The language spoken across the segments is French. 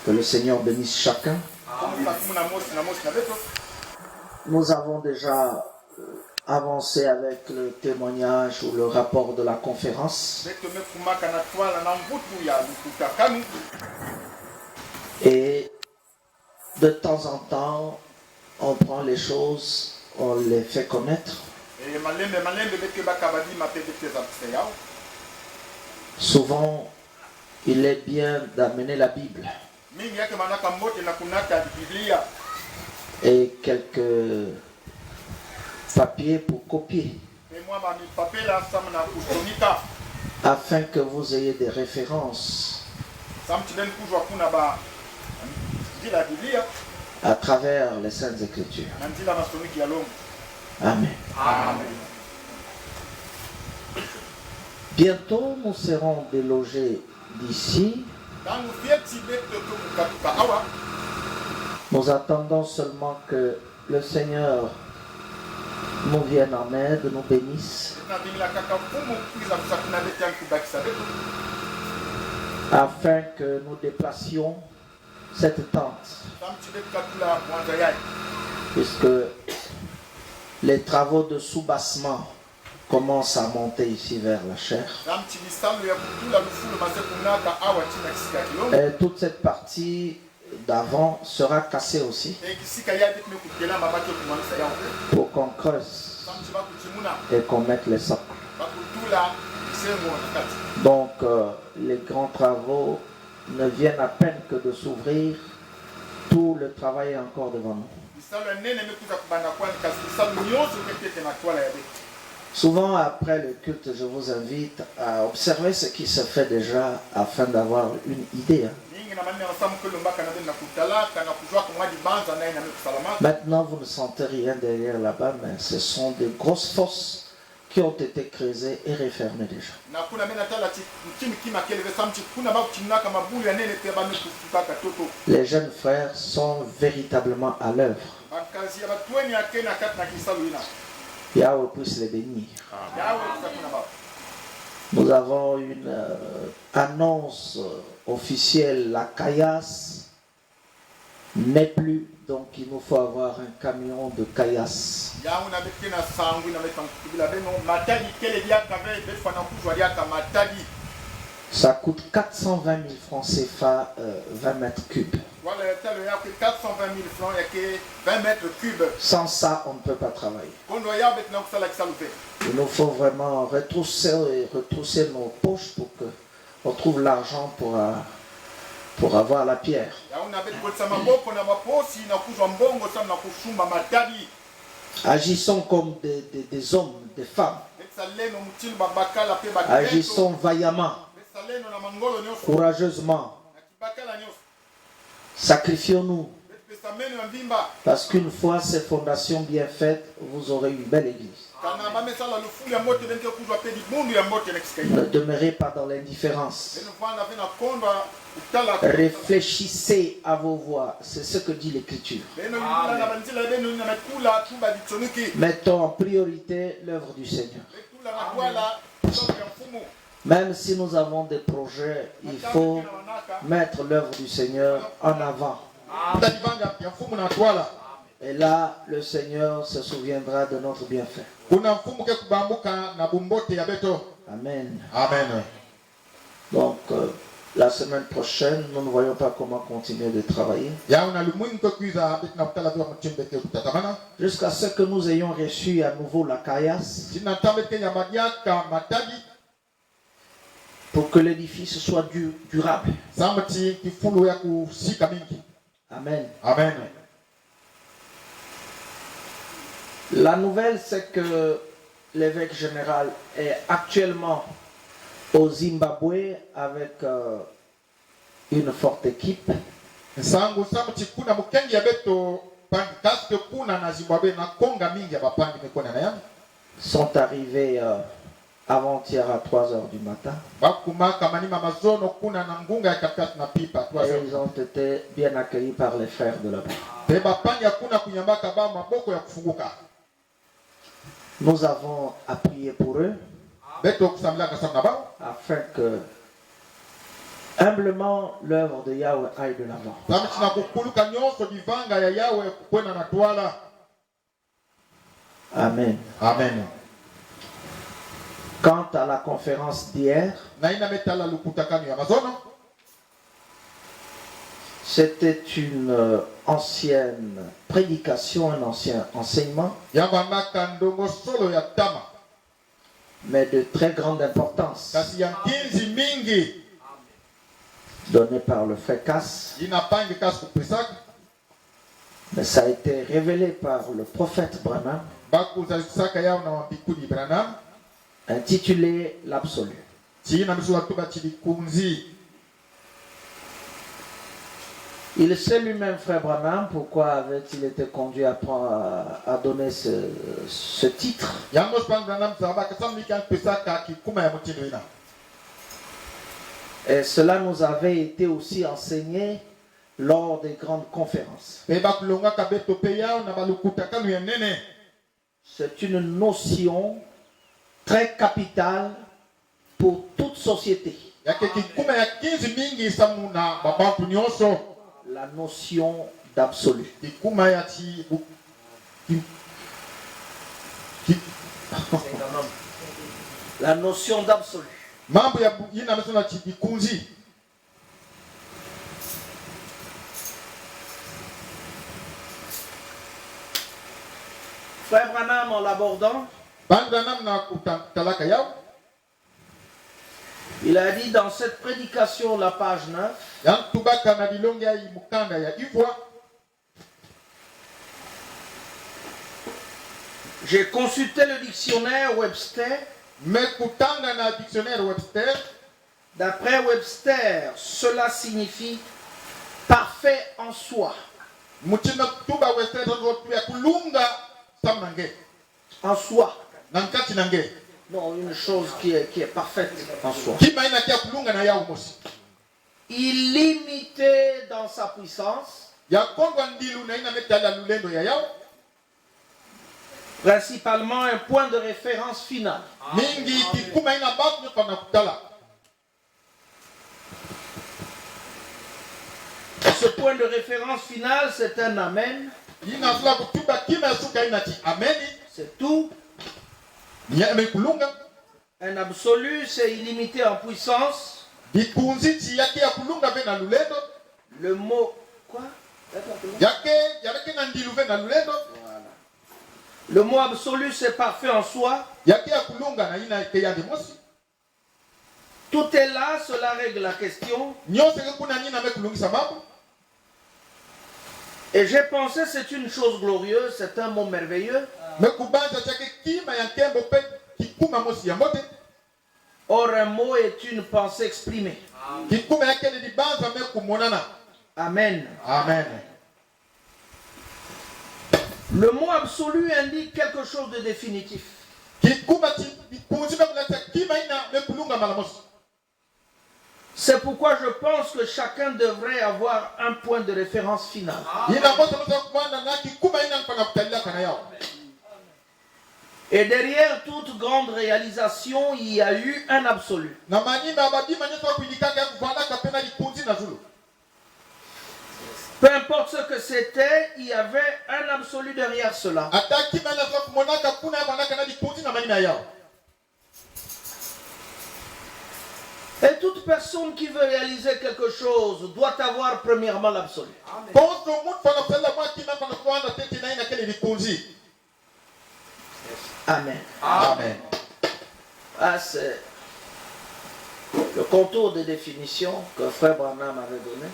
Que le Seigneur bénisse chacun. Nous avons déjà avancé avec le témoignage ou le rapport de la conférence. Et de temps en temps, on prend les choses, on les fait connaître. Souvent, il est bien d'amener la Bible et quelques papiers pour copier, afin que vous ayez des références à travers les Saintes Écritures. Amen. Amen. Bientôt, nous serons délogés d'ici. Nous attendons seulement que le Seigneur nous vienne en aide, nous bénisse, afin que nous déplacions cette tente, puisque les travaux de soubassement commencent à monter ici vers la chair. Et toute cette partie d'avant sera cassée aussi, pour qu'on creuse et qu'on mette les socles. Donc les grands travaux ne viennent à peine que de s'ouvrir. Tout le travail est encore devant nous. Souvent après le culte, je vous invite à observer ce qui se fait déjà afin d'avoir une idée. Maintenant, vous ne sentez rien derrière là-bas, mais ce sont des grosses fosses qui ont été creusées et refermées déjà. Les jeunes frères sont véritablement à l'œuvre. Yahweh puisse les bénir. Nous avons une annonce officielle. La caillasse n'est plus, donc il nous faut avoir un camion de caillasse. Ça coûte 420 000 francs CFA, 20 mètres cubes. 420 000 francs, il y a que 20 mètres cubes. Sans ça, on ne peut pas travailler. Il nous faut vraiment retrousser nos poches pour qu'on trouve l'argent pour avoir la pierre. Agissons comme des hommes, des femmes. Agissons vaillamment, courageusement. Sacrifions-nous. Parce qu'une fois ces fondations bien faites, vous aurez une belle église. Ne demeurez pas dans l'indifférence. Réfléchissez à vos voix. C'est ce que dit l'Écriture. Mettons en priorité l'œuvre du Seigneur. Même si nous avons des projets, il faut mettre l'œuvre du Seigneur en avant. Et là, le Seigneur se souviendra de notre bienfait. Amen. Amen. Donc, la semaine prochaine, nous ne voyons pas comment continuer de travailler. Jusqu'à ce que nous ayons reçu à nouveau la caillasse, pour que l'édifice soit durable. Amen. Amen. La nouvelle, c'est que l'évêque général est actuellement au Zimbabwe avec une forte équipe. Sont arrivés avant-hier à 3h du matin. Et ils ont été bien accueillis par les frères de là-bas. Nous avons à prier pour eux afin que Humblement, l'œuvre de Yahweh aille de l'avant. Amen. Amen. Quant à la conférence d'hier, c'était une ancienne prédication, un ancien enseignement, mais de très grande importance, donné par le frère Cass. Mais ça a été révélé par le prophète Branham, intitulé l'absolu. Il sait lui-même, frère Branham, pourquoi avait-il été conduit à donner ce titre. Et cela nous avait été aussi enseigné lors des grandes conférences. C'est une notion très capitale pour toute société. La notion d'absolu. La notion d'absolu. Frère Branham, en l'abordant, il a dit dans cette prédication, la page 9, j'ai consulté le dictionnaire Webster. D'après Webster, cela signifie parfait en soi. En soi. Non, une chose qui est parfaite en soi. Illimité dans sa puissance. Principalement un point de référence final. Ce point de référence final, c'est un amen. C'est tout. Un absolu, c'est illimité en puissance. Le mot quoi? Le mot absolu, c'est parfait en soi. Tout est là, cela règle la question. Et j'ai pensé c'est une chose glorieuse, c'est un mot merveilleux. Or, un mot est une pensée exprimée. Amen. Amen. Le mot absolu indique quelque chose de définitif. C'est pourquoi je pense que chacun devrait avoir un point de référence final. Et derrière toute grande réalisation, il y a eu un absolu. Peu importe ce que c'était, il y avait un absolu derrière cela. Et toute personne qui veut réaliser quelque chose doit avoir premièrement l'absolu. Amen. Amen. Ah, c'est le contour de définition que frère Branham avait donné.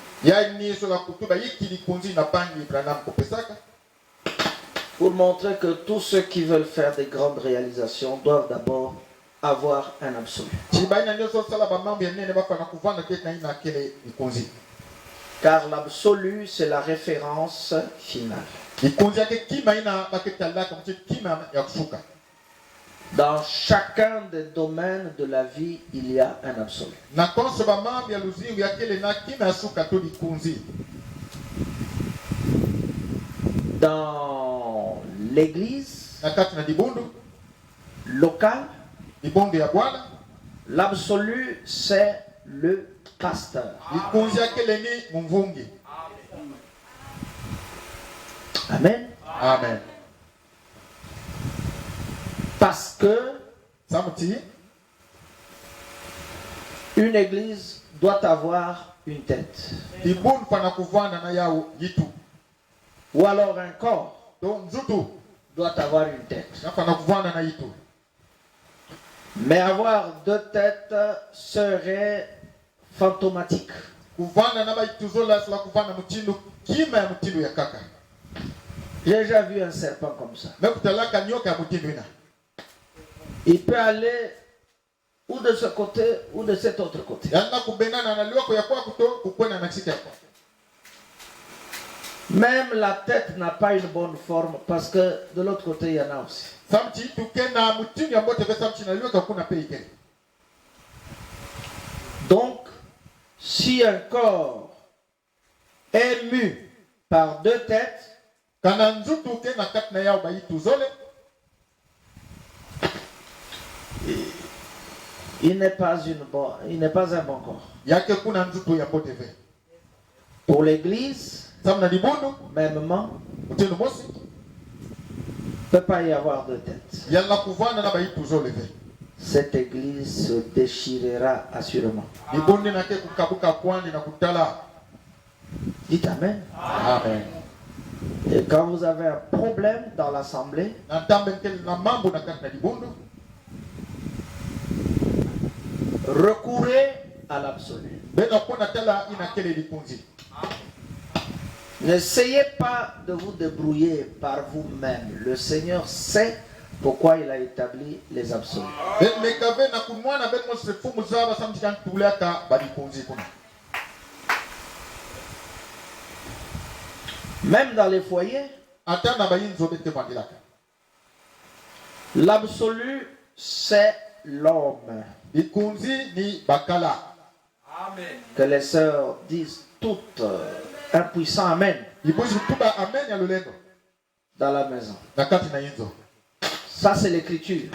Pour montrer que tous ceux qui veulent faire des grandes réalisations doivent d'abord avoir un absolu. Car l'absolu, c'est la référence finale. Dans chacun des domaines de la vie, il y a un absolu. Dans l'église locale, l'absolu, c'est le pasteur. Amen. Amen. Parce que une église doit avoir une tête. Ou alors un corps doit avoir une tête. Mais avoir deux têtes serait fantomatique. J'ai déjà vu un serpent comme ça. Il peut aller ou de ce côté ou de cet autre côté. Même la tête n'a pas une bonne forme parce que de l'autre côté il y en a aussi. Donc, si un corps est mu par deux têtes, il n'est pas un bon corps. Pour l'église, mêmement, il ne peut pas y avoir deux têtes. Cette église se déchirera assurément. Dites Amen. Amen. Et quand vous avez un problème dans l'assemblée, recourez à l'absolu. N'essayez pas de vous débrouiller par vous-même. Le Seigneur sait pourquoi il a établi les absolus. Même dans les foyers, l'absolu, c'est l'homme. Que les sœurs disent toutes impuissant Amen. Dans la maison. Ça, c'est l'écriture.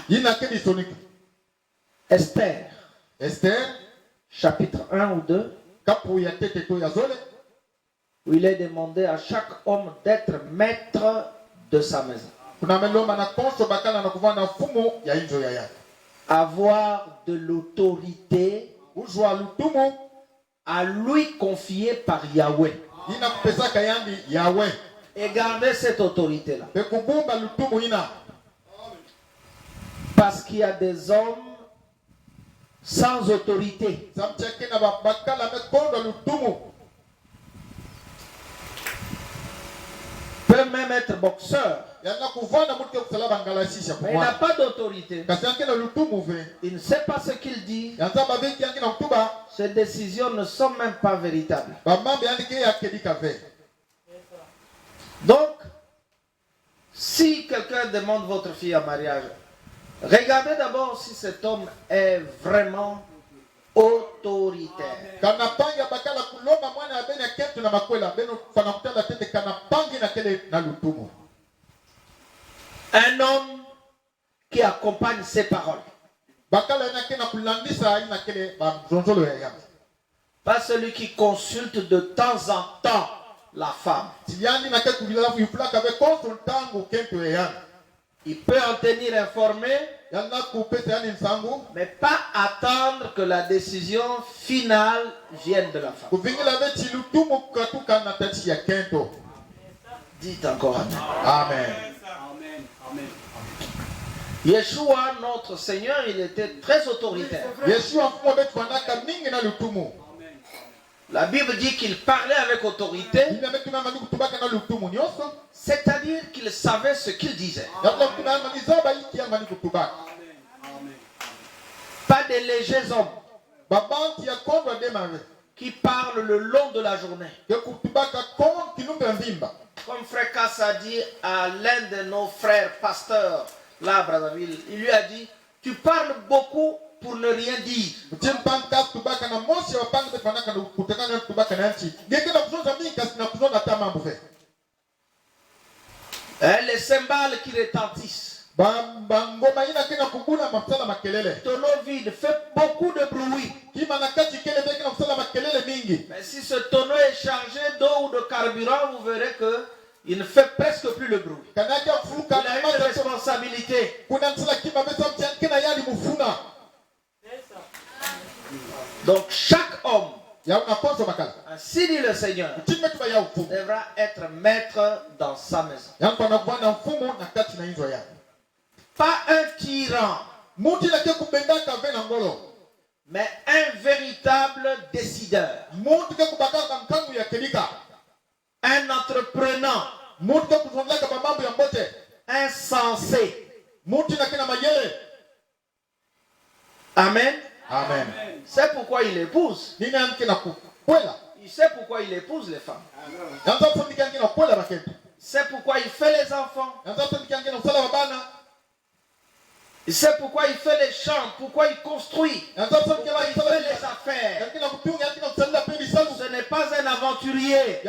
Esther, chapitre 1 ou 2, où il est demandé à chaque homme d'être maître de sa maison. Avoir de l'autorité à lui confier par Yahweh. Et garder cette autorité-là. Parce qu'il y a des hommes sans autorité. Peut même être boxeur. Mais il n'a pas d'autorité. Il ne sait pas ce qu'il dit. Ses décisions ne sont même pas véritables. Donc, si quelqu'un demande votre fille en mariage, regardez d'abord si cet homme est vraiment autoritaire. Un homme qui accompagne ses paroles. Pas celui qui consulte de temps en temps la femme. Il peut en tenir informé, mais pas attendre que la décision finale vienne de la femme. Dites encore Amen. Amen. Yeshua, notre Seigneur, il était très autoritaire. La Bible dit qu'il parlait avec autorité, c'est-à-dire qu'il savait ce qu'il disait. Pas des légers hommes qui parlent le long de la journée. Comme Frère Kass a dit à l'un de nos frères pasteurs, là à Brazzaville, il lui a dit, tu parles beaucoup pour ne rien dire. Les cymbales qui retentissent. tonneau vide fait beaucoup de bruit. Mais si ce tonneau est chargé d'eau ou de carburant, vous verrez que il ne fait presque plus le bruit. Il a une responsabilité. Donc chaque homme, ainsi dit le Seigneur, devra être maître dans sa maison. Pas un tyran, mais un véritable décideur. Un entreprenant. Un sensé. Amen. Amen. C'est pourquoi il épouse. Il sait pourquoi il épouse les femmes. C'est pourquoi il fait les enfants. Il sait pourquoi il fait les champs, pourquoi il construit, pourquoi il fait les affaires. Ce n'est pas un aventurier.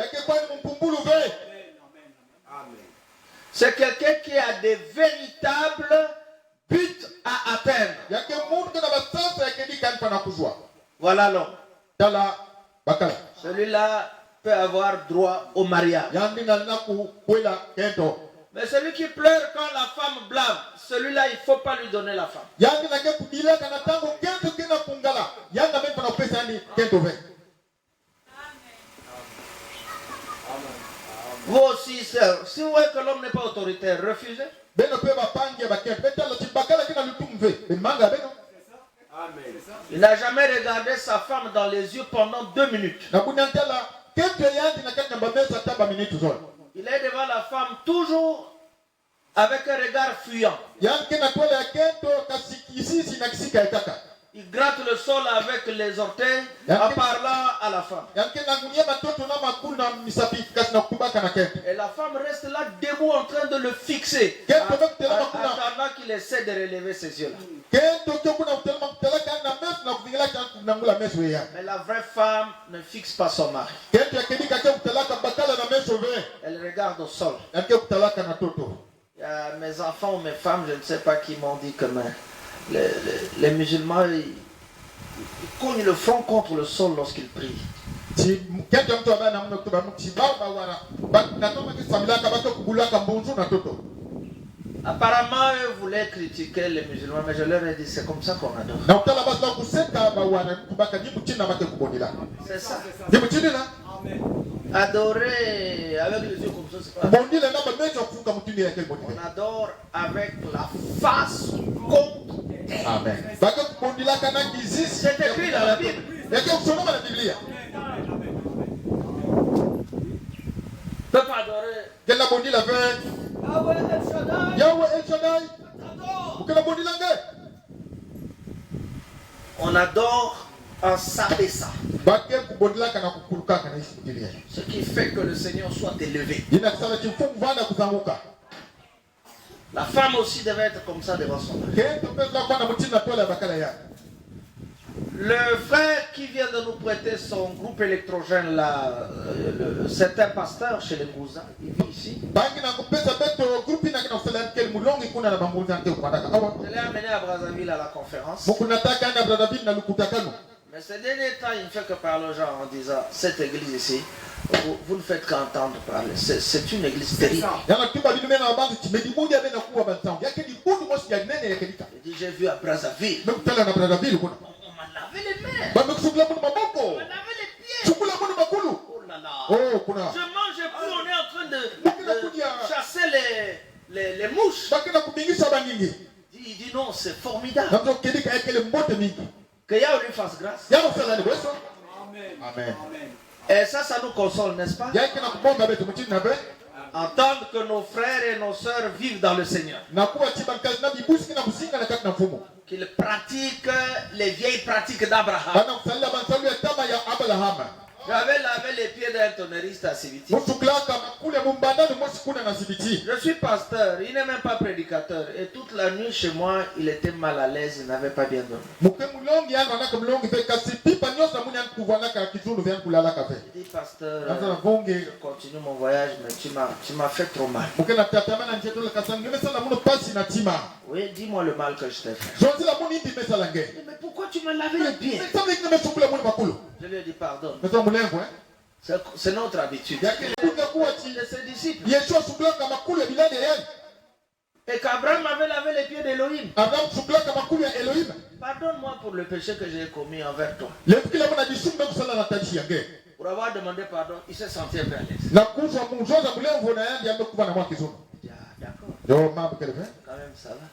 C'est quelqu'un qui a des véritables buts à atteindre. Voilà l'homme. Celui-là peut avoir droit au mariage. Mais celui qui pleure quand la femme blâme, celui-là, il ne faut pas lui donner la femme. Vous aussi, sœurs, si vous voyez que l'homme n'est pas autoritaire, refusez. Il n'a jamais regardé sa femme dans les yeux pendant 2 minutes. Il est devant la femme toujours avec un regard fuyant. Il gratte le sol avec les orteils en parlant à la femme. Et la femme reste là debout en train de le fixer, attendant qu'il essaie de relever ses yeux là. Mais la vraie femme ne fixe pas son mari. Elle regarde au sol. Il y a mes enfants ou mes femmes, je ne sais pas qui m'ont dit que les musulmans ils cognent le front contre le sol lorsqu'ils prient. Apparemment, eux voulaient critiquer les musulmans, mais je leur ai dit c'est comme ça qu'on adore. C'est ça. Adorer avec les yeux comme ça, c'est pas. On adore avec la face contre. Amen. C'est écrit dans la Bible. Ne peut pas adorer. Yahweh El Shaddai. On adore en s'abaissant. Ce qui fait que le Seigneur soit élevé. La femme aussi devait être comme ça devant son mari. Le frère qui vient de nous prêter son groupe électrogène là, c'est un pasteur chez les Ngouzans, il vit ici. Je l'ai amené à Brazzaville à la conférence. Mais ces derniers temps, il ne fait que parler aux gens en disant, cette église ici, vous ne faites qu'entendre parler. C'est une église terrible. Il dit, j'ai vu à Brazzaville. On m'a lavé les mains. On m'a lavé les pieds. Oh là là. Je mange et puis on est en train de chasser les mouches. Il dit non, c'est formidable. Que Yahweh lui fasse grâce. Amen. Et ça nous console, n'est-ce pas? Entendre que nos frères et nos sœurs vivent dans le Seigneur. Qu'ils pratiquent les vieilles pratiques d'Abraham. J'avais lavé les pieds d'un tonneriste à Sibiti. Je suis pasteur, il n'est même pas prédicateur. Et toute la nuit chez moi, il était mal à l'aise, il n'avait pas bien dormi. Je dis, pasteur, je continue mon voyage, mais tu m'as fait trop mal. Oui, dis-moi le mal que je t'ai fait. Mais pourquoi tu m'as lavé les pieds? Je lui ai dit, pardonne. C'est notre habitude. De ses disciples. Et qu'Abraham avait lavé les pieds d'Élohim. Pardonne-moi pour le péché que j'ai commis envers toi. Pour avoir demandé pardon, il s'est senti un peu à l'aise. D'accord. Quand même, ça va.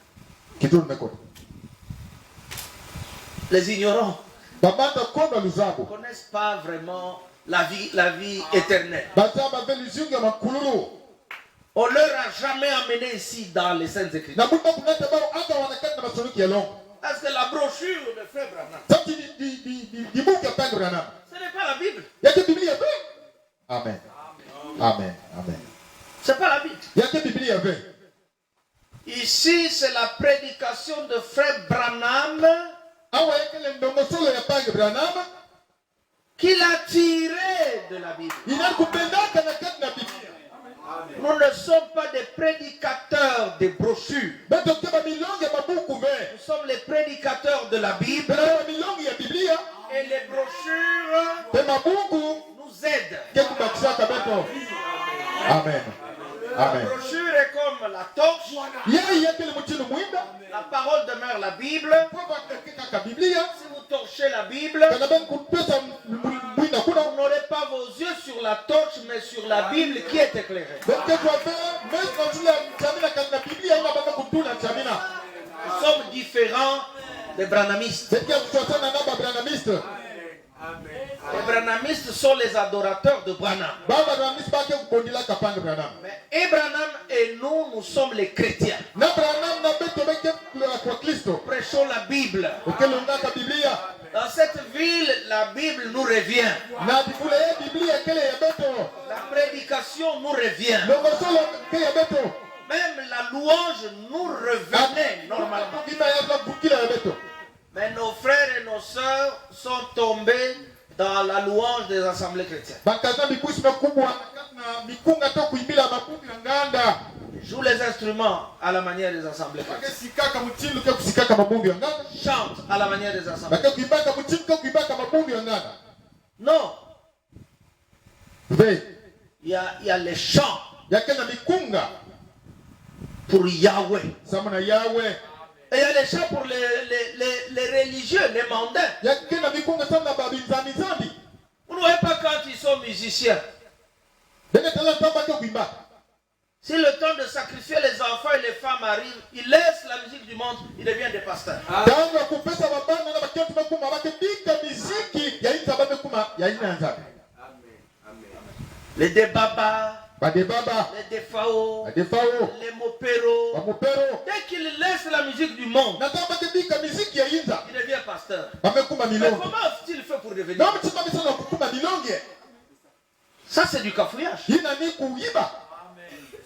Les ignorants ne connaissent pas vraiment la vie éternelle. On ne leur a jamais amené ici dans les Saintes Écritures. Parce que la brochure de Frère Branham, ce n'est pas la Bible. Amen. Amen. Amen. Ce n'est pas la Bible. Ici, c'est la prédication de Frère Branham qu'il a tiré de la Bible. Nous ne sommes pas des prédicateurs des brochures. Nous sommes les prédicateurs de la Bible. Et les brochures nous aident. Amen. Amen. La brochure est comme la torche. La parole demeure la Bible. Si vous torchez la Bible, vous n'aurez pas vos yeux sur la torche, mais sur la Bible qui est éclairée. Nous sommes différents des branhamistes. Les branhamistes sont les adorateurs de Branham. Mais Branham et nous sommes les chrétiens. Prêchons la Bible. Dans cette ville, la Bible nous revient. La prédication nous revient. Même la louange nous revenait normalement. Mais nos frères et nos sœurs sont tombés dans la louange des assemblées chrétiennes. Ils jouent les instruments à la manière des assemblées chrétiennes. Chantent à la manière des assemblées chrétiennes. Non. Il y a les chants pour Yahweh. Et il y a les chants pour les religieux, les mondains. Vous ne voyez pas quand ils sont musiciens. Si le temps de sacrifier les enfants et les femmes arrive, ils laissent la musique du monde, ils deviennent des pasteurs. Les débabas, les défao, les mopero. Dès qu'ils laissent la musique du monde, ils deviennent pasteurs. Mais comment a-t-il fait pour devenir? Ça, c'est du cafouillage. Il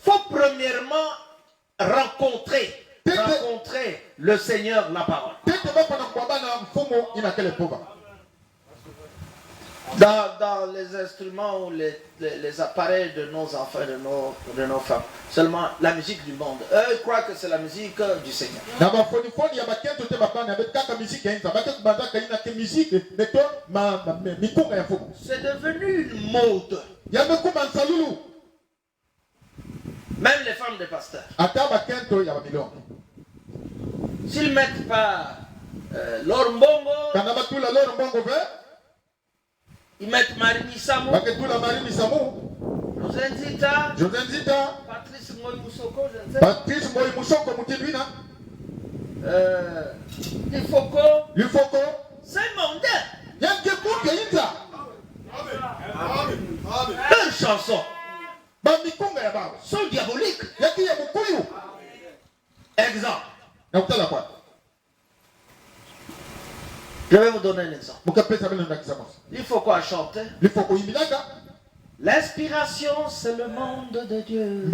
faut premièrement rencontrer le Seigneur, la parole. Dans les instruments ou les appareils de nos enfants, de nos femmes, seulement la musique du monde. Eux croient que c'est la musique du Seigneur. C'est devenu une mode. Même les femmes des pasteurs. S'ils ne mettent pas leur mbongo, ils mettent Marimi Samou, Josenzita, Patrice Moï Moussoko, Lufoko, c'est mondain. Leurs chansons sont diaboliques. Exemple. Je vais vous donner un exemple. Il faut quoi chanter? L'inspiration, c'est le monde de Dieu.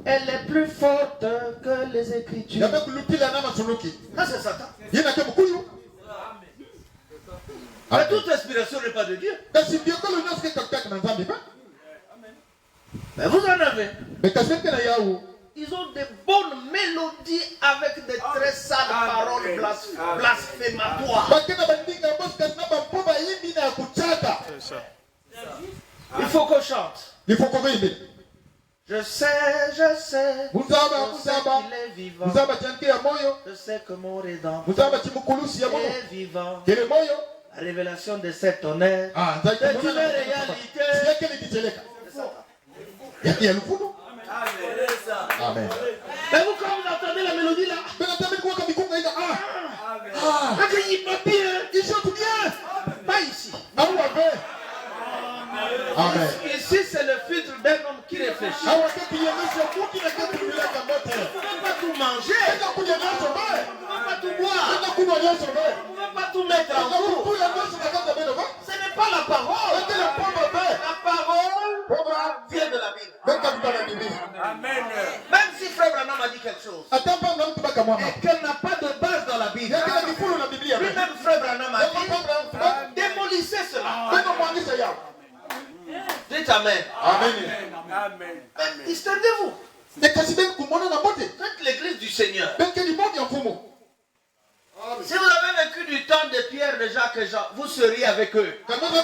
Elle est plus forte que les Écritures. Ah, c'est Satan. Mais toute inspiration n'est pas de Dieu. Mais vous en avez. Ils ont des bonnes mélodies avec des très sales paroles blasphématoires. Il faut qu'on chante. Je sais qu'il est vivant. Je sais que mon Rédempteur est vivant. La révélation de cet honneur c'est une réalité. Amen. Mais vous, quand vous entendez la mélodie là, il chante bien. Pas ici. Amen. Ici, c'est le filtre d'un homme qui réfléchit. Vous ne pouvez pas tout manger. Vous ne pouvez pas tout boire. Vous ne pouvez pas tout mettre en vous. Ce n'est pas la parole. La parole vient de la Bible. Amen. Même si Frère Branham a dit quelque chose et qu'elle n'a pas de base dans la Bible, lui-même Frère Branham a dit démolissez cela. Dites Amen. Amen. Distinguez-vous. Faites l'église du Seigneur. Si vous avez vécu du temps de Pierre, de Jacques et Jean, vous seriez avec eux. Si vous avez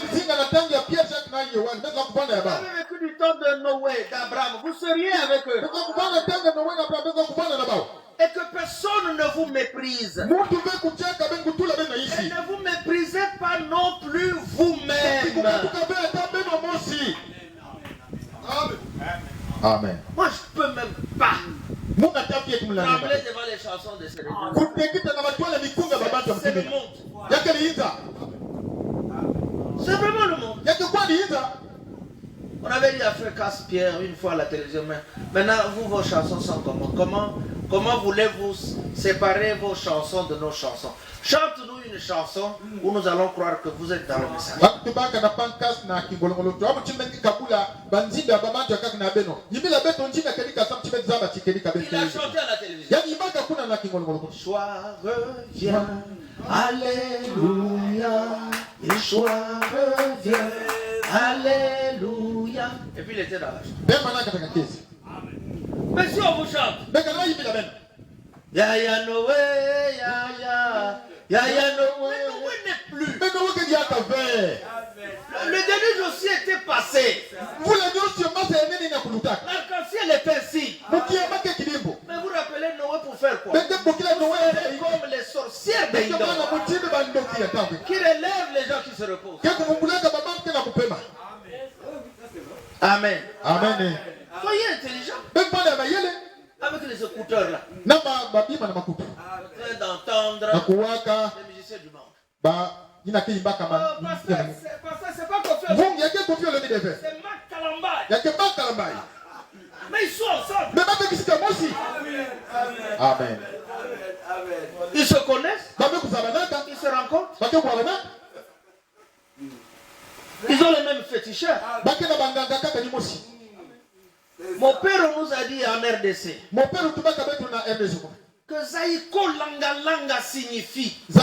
vécu du temps de Noé, d'Abraham, vous seriez avec eux. Et que personne ne vous méprise. Et ne vous méprisez pas non plus vous-même. Amen. Moi, je ne peux même pas trembler devant les chansons de Cérémonie. C'est le monde. C'est vraiment le monde. On avait dit à Frère Casse-Pierre une fois à la télévision, mais maintenant, vous, vos chansons sont comment voulez-vous séparer vos chansons de nos chansons? Chante-nous une chanson où nous allons croire que vous êtes dans le message. Il a chanté à la télévision. Yeshua revient, alléluia. Yeshua revient, alléluia. Et puis il était dans la chanson. Mais si on vous chante, Yaya Noé, Yaya. Yaya Noé n'est plus. Le dernier aussi était passé. L'arc-en-ciel est ainsi. Mais vous rappelez Noé pour faire quoi? Comme les sorcières d'Aïdon qui relèvent les gens qui se reposent. Amen. Amen. Soyez intelligents. Avec les écouteurs là. D'entendre les musiciens du monde. C'est pas Kalambay. Mais ils sont ensemble. Amen. Ils se connaissent. Ils se rencontrent. Ils ont les mêmes féticheurs. Mon père nous a dit en RDC que Zaïko Langa Langa signifie les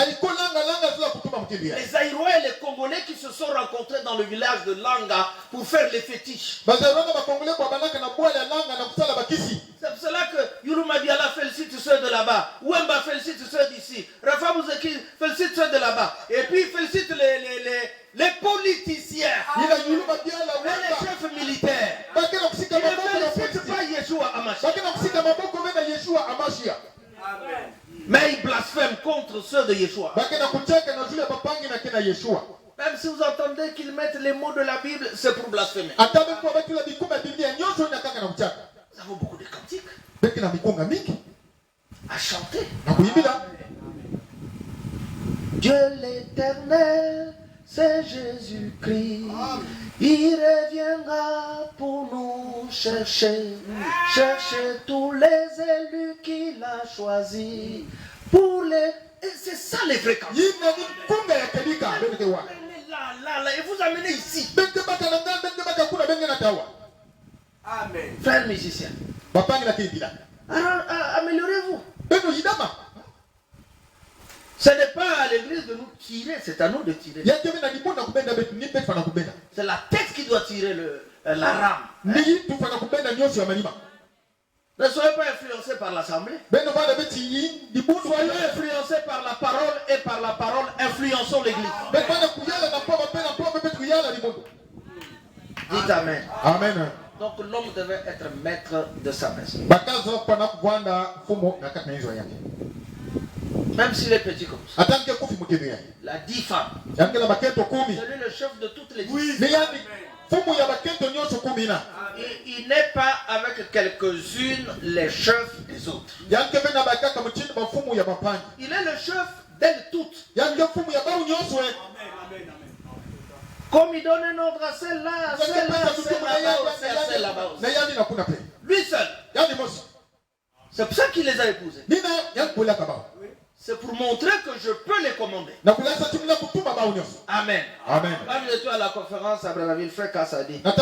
Zaïrois et les Congolais qui se sont rencontrés dans le village de Langa pour faire les fétiches. C'est pour cela que Yuluma Diala félicite ceux de là-bas, Wemba félicite ceux d'ici, Rafa Mouzeki félicite ceux de là-bas, et puis félicite les politiciens, les chefs militaires. Ils ne félicitent pas Yeshua Hamashiach. Mais ils blasphèment contre ceux de Yeshua. Même si vous entendez qu'ils mettent les mots de la Bible, c'est pour blasphémer. Nous avons beaucoup de cantiques à chanter. Dieu l'Éternel, c'est Jésus-Christ. Il reviendra pour nous chercher. Chercher tous les élus qu'il a choisis. Pour les Et c'est ça les fréquences. Et vous amenez ici. Amen. Frère musicien. Améliorez-vous. Ce n'est pas à l'église de nous tirer, c'est à nous de tirer. C'est la tête qui doit tirer la rame. Ne soyez pas influencés par l'assemblée. Soyez influencés par la parole et par la parole influençons l'église. Dites amen. Amen. Donc l'homme devait être maître de sa maison. Même s'il est petit comme ça. Il a 10 femmes. C'est lui le chef de toutes les 10. Il n'est pas avec quelques-unes les chefs des autres. Il est le chef d'elles toutes. Comme il donne un ordre à celle-là, celle-là. Lui seul. C'est pour ça qu'il les a épousées. C'est pour montrer que je peux les commander. Amen. Amen. Quand j'étais à la conférence à Brazzaville, frère Kassadi, par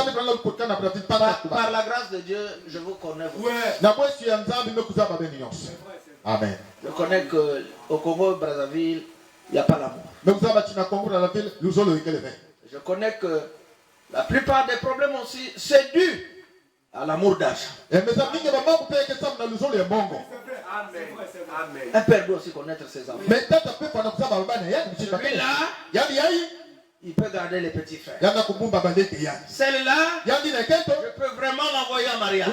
la grâce de Dieu, je vous connais. Amen. Je connais qu'au Congo, Brazzaville, il n'y a pas l'amour. Je connais que la plupart des problèmes aussi, c'est dû à l'amour d'argent. Un père doit aussi connaître ses enfants. Celui-là, il peut garder les petits frères. Celle-là, je peux vraiment l'envoyer en mariage.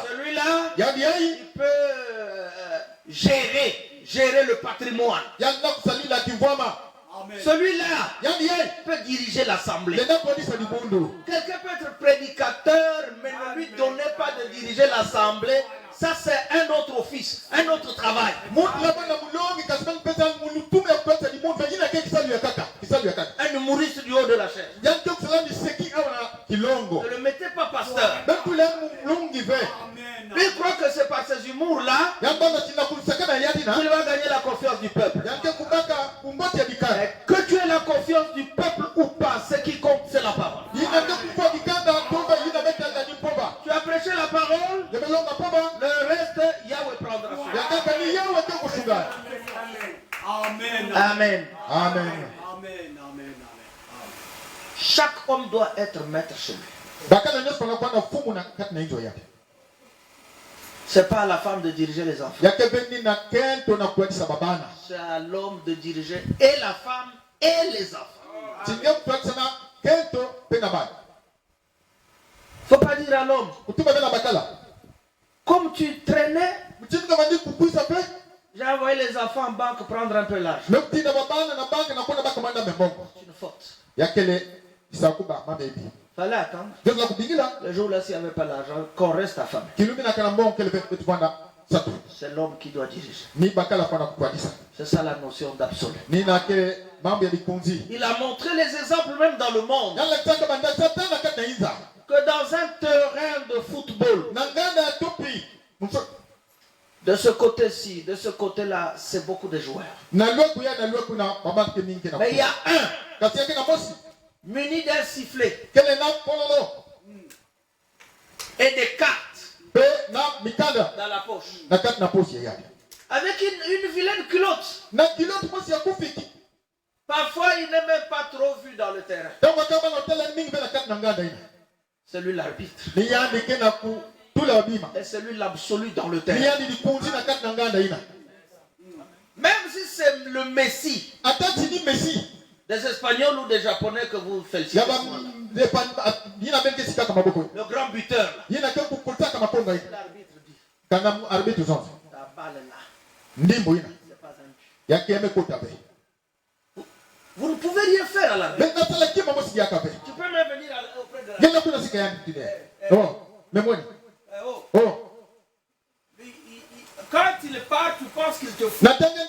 Celui-là, il peut gérer le patrimoine. Celui-là peut diriger l'assemblée. Quelqu'un peut être prédicateur, mais ne lui donnez pas de diriger l'assemblée. Ça, c'est un autre office, un autre travail. Un humoriste du haut de la chaise. Ne le mettez pas pasteur. Il croit que c'est par ces humours-là qu'il va gagner la confiance du peuple. Que tu aies la confiance du peuple ou pas, ce qui compte, c'est la parole. Tu as prêché la parole, le reste, Yahweh prendra soin. Amen. Amen. Amen. Chaque homme doit être maître chez lui. C'est pas à la femme de diriger les enfants. C'est à l'homme de diriger et la femme et les enfants. Faut pas dire à l'homme, comme tu traînais, j'ai envoyé les enfants en banque prendre un peu l'argent. C'est une faute. Fallait attendre. Le jour-là, s'il n'y avait pas l'argent, qu'on reste affamé. C'est l'homme qui doit diriger. C'est ça la notion d'absolu. Il a montré les exemples même dans le monde. Que dans un terrain de football, de ce côté-ci, de ce côté-là, c'est beaucoup de joueurs. Mais il y a un muni d'un sifflet et des cartes dans la poche. Avec une vilaine culotte. Parfois, il n'est même pas trop vu dans le terrain. C'est lui l'arbitre. Et c'est lui l'absolu dans le terrain. Même si c'est le Messie des Espagnols ou des Japonais que vous félicitez, le grand buteur, l'arbitre dit, ta balle là, c'est pas un but. Vous ne pouvez rien faire à l'arbitre. Tu peux même venir auprès de l'arbitre. Quand il part, tu penses qu'il te fout. Parce qu'il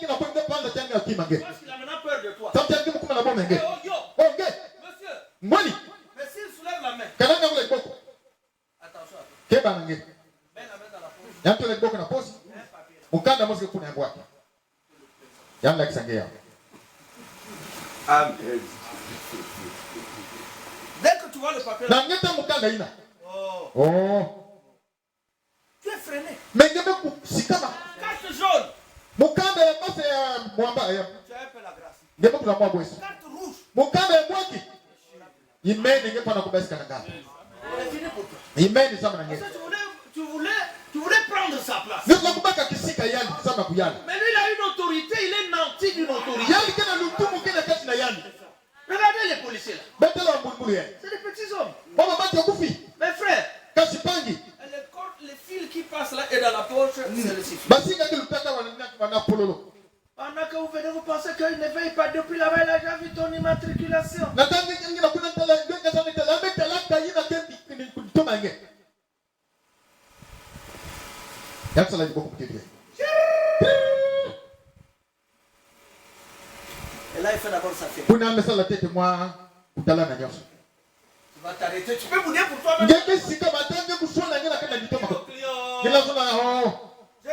a maintenant peur de toi. Monsieur, mais s'il soulève la main, attention. Mets la main dans la poche. Amen. Dès que tu vois le papier, tu es freiné. Carte jaune. Tu as un peu la grâce. Carte rouge. C'est fini pour toi. Tu voulais prendre sa place. Mais lui, il a une autorité, il est nanti d'une autorité. Regardez les policiers là. C'est des petits hommes. Mes frères, les fils qui passent là et dans la poche, c'est le sifflet. Pendant que vous venez, vous pensez qu'il ne veille pas depuis là-bas, il a déjà vu ton immatriculation. Et là, il fait d'abord sa fête. Tu vas t'arrêter. Tu peux bouder pour toi-même. J'ai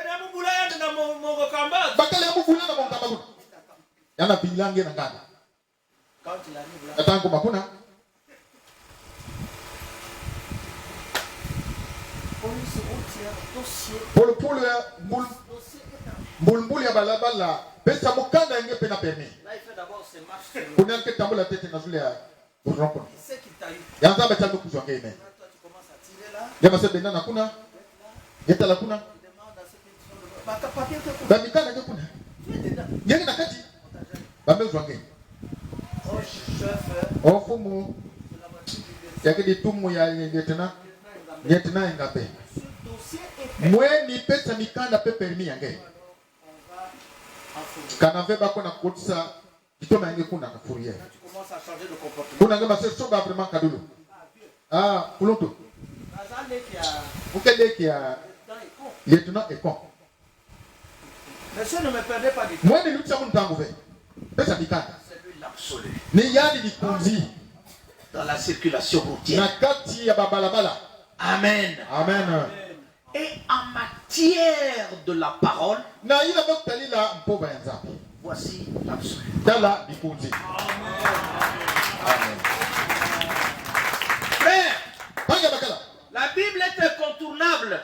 dit à mon boulot dans mon recambage. Quand il arrive là. Police routière, dossier. Pour ya balabala pesa mukanda nge pena permis. Là il fait d'abord ses marches. Kuna nke tambola tete na zule ya uroko. C'est qui t'a eu. Yanza ba chandu kuzwa ngene. Toi tu commences à tirer là. Jama se benda na kuna. Geta la kuna. Tu demandes à ceux qui sont devant. Ba papier que ba mikana nge kuna. Tu es dedans. Ngene na kati. Ba me zwa ngene. Oh chef. Oh fumu. Yake di tumu ya ngetena. Ngetena ngape. Ce dossier est mweni pesa mikanda pe permis yange. Kanave bako na kotisa kitoma yange kuna na fourrière. Tu commences à changer de comportement. Kuna ngema se soba vraiment kadulu. Ah, kulonto. Ukele qui a lieutenant est con. Monsieur, ne me perdez pas du temps. Mweni lucha mun tanguve. Pesa mikanda. C'est lui l'absolu. Ni yani di kunzi Dans la circulation routière. na kati ya babalabala. Amen. Amen. Et en matière de la parole, voici l'absolu. Amen. Frère, la Bible est incontournable.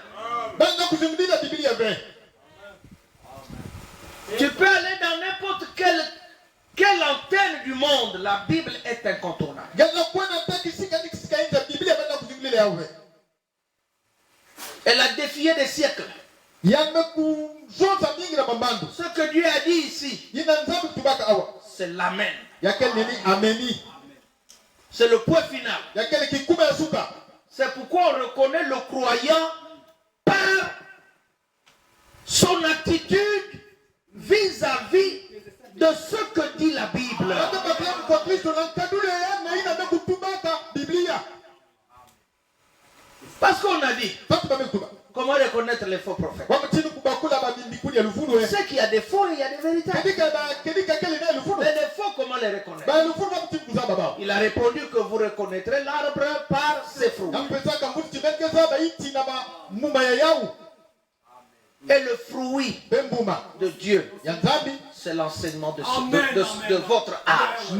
Tu peux aller dans n'importe quelle antenne du monde, la Bible est incontournable. Elle a défié des siècles. Ce que Dieu a dit ici, c'est l'amen. C'est le point final. C'est pourquoi on reconnaît le croyant par son attitude vis-à-vis de ce que dit la Bible. Parce qu'on a dit, comment reconnaître les faux prophètes? C'est qu'il y a des faux et il y a des véritables. Mais les faux, comment les reconnaître? Il a répondu que vous reconnaîtrez l'arbre par ses fruits. Et le fruit de Dieu, c'est l'enseignement de votre âge.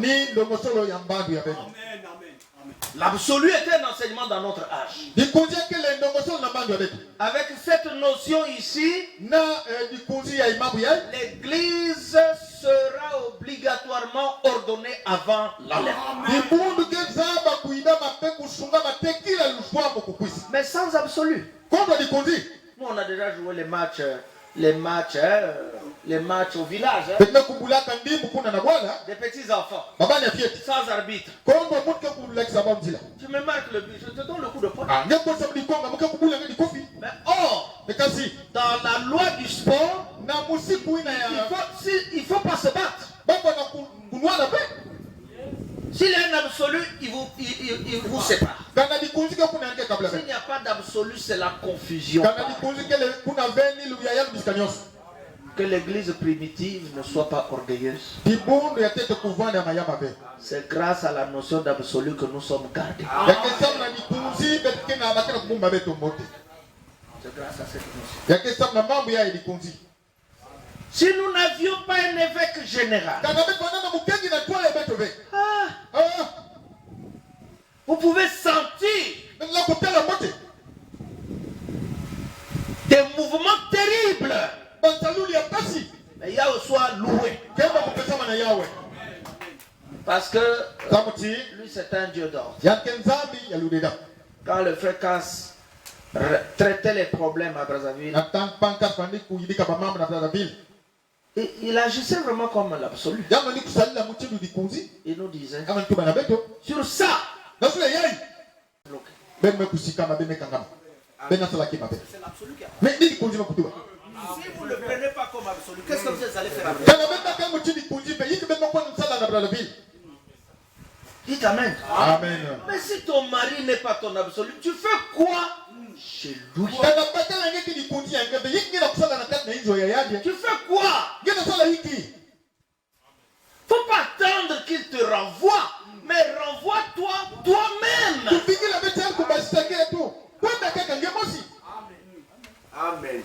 L'absolu est un enseignement dans notre âge. Avec cette notion ici, l'église sera obligatoirement ordonnée avant l'enlèvement. Mais sans absolu. Nous on a déjà joué les matchs au village. Des petits enfants. Sans arbitre. Tu me marques le but, je te donne le coup de poing. Mais or, dans la loi du sport, il faut pas se battre. S'il y a un absolu, il vous sépare. S'il n'y a pas d'absolu, c'est la confusion. Que l'église primitive ne soit pas orgueilleuse. C'est grâce à la notion d'absolu que nous sommes gardés. C'est grâce à cette notion. Si nous n'avions pas un évêque général, vous pouvez sentir des mouvements terribles. Mais Yahweh soit loué. Parce que lui c'est un Dieu d'ordre. Quand le frère Cass traitait les problèmes à Brazzaville, il agissait vraiment comme l'absolu. Il nous disait, sur ça, c'est l'absolu qui a. Si vous ne le prenez pas comme absolu, qu'est-ce que vous allez faire après? Dites Amen. Amen. Mais si ton mari n'est pas ton absolu, tu fais quoi chez lui? Tu fais quoi? Faut pas attendre qu'il te renvoie, mais renvoie-toi toi-même. Amen.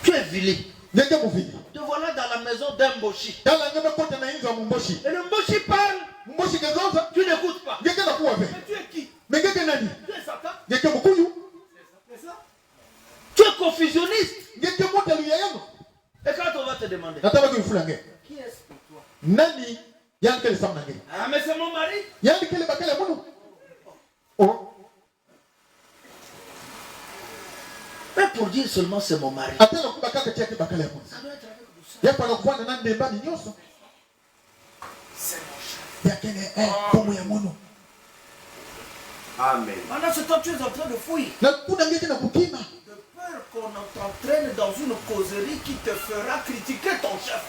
Tu es vilé. Te voilà dans la maison d'un Mboshi. Et le Mboshi parle. Tu n'écoutes pas. Mais tu es qui? Tu es Satan. Tu es confusionniste. Et quand on va te demander, qui est-ce pour toi? Ah, mais c'est mon mari. Mais pour dire seulement c'est mon mari, ça doit être avec douceur. C'est mon cher. Amen. Pendant ce temps, tu es en train de fouiller. De peur qu'on t'entraîne dans une causerie qui te fera critiquer ton chef.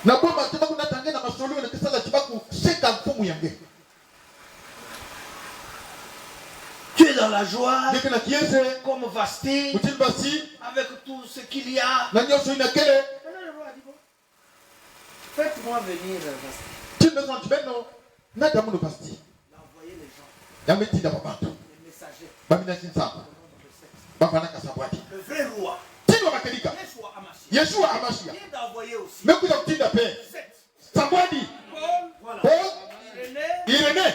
Tu es dans la joie, comme Vasti, avec tout ce qu'il y a. Maintenant le roi a dit, bon, faites-moi venir Vasti. Il a envoyé les gens, les messagers. Le vrai roi, Yeshua Hamashiach, il est envoyé aussi. Paul, Irénée,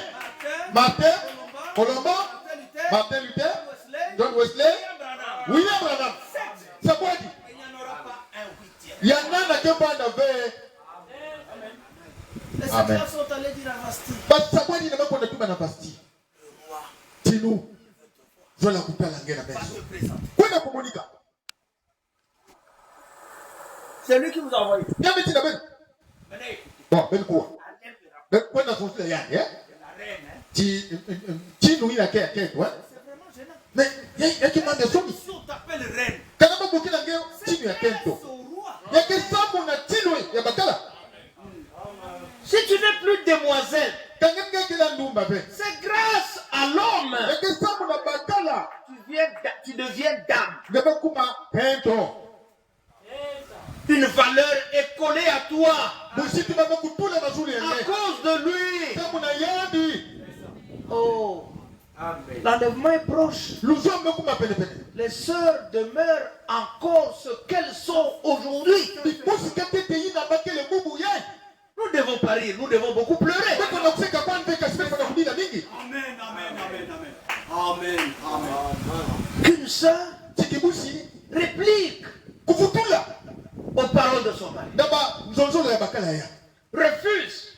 Martin, Colomba, Martin Luther, John Wesley, William Branham. C'est quoi dit? Il n'y en aura pas un huitième. Il y en a qui n'ont pas d'affaire. Les secrets sont allés dire à Vasti. Parce que ça veut dire que nous avons tout Vasti. Dis-nous, je vais la couper à la guerre à la maison. Où est-ce que Monica? C'est lui qui vous a envoyé. Bien, mais tu l'as vu. Bon, ben quoi? Ben quoi dans son style? La reine, hein? Tu nous il a qu'à toi. C'est vraiment gênant. Mais il y a qui m'a des sommes. Si on t'appelle reine, Quand on a beaucoup de guerre, tu nous as qu'à toi. Il y a que ça qu'on a Tino, il y a Bakala. Si tu n'es plus demoiselle, c'est grâce à l'homme. Il y a que ça qu'on a Bakala. Tu deviens dame. Il y a beaucoup de Une valeur est collée à toi. À cause de lui. Oh. L'enlèvement est proche. Les sœurs demeurent encore ce qu'elles sont aujourd'hui. Nous ne devons pas rire, nous devons beaucoup pleurer. Amen, amen, amen, amen. Amen, amen. Qu'une sœur réplique aux paroles de son mari. Refuse.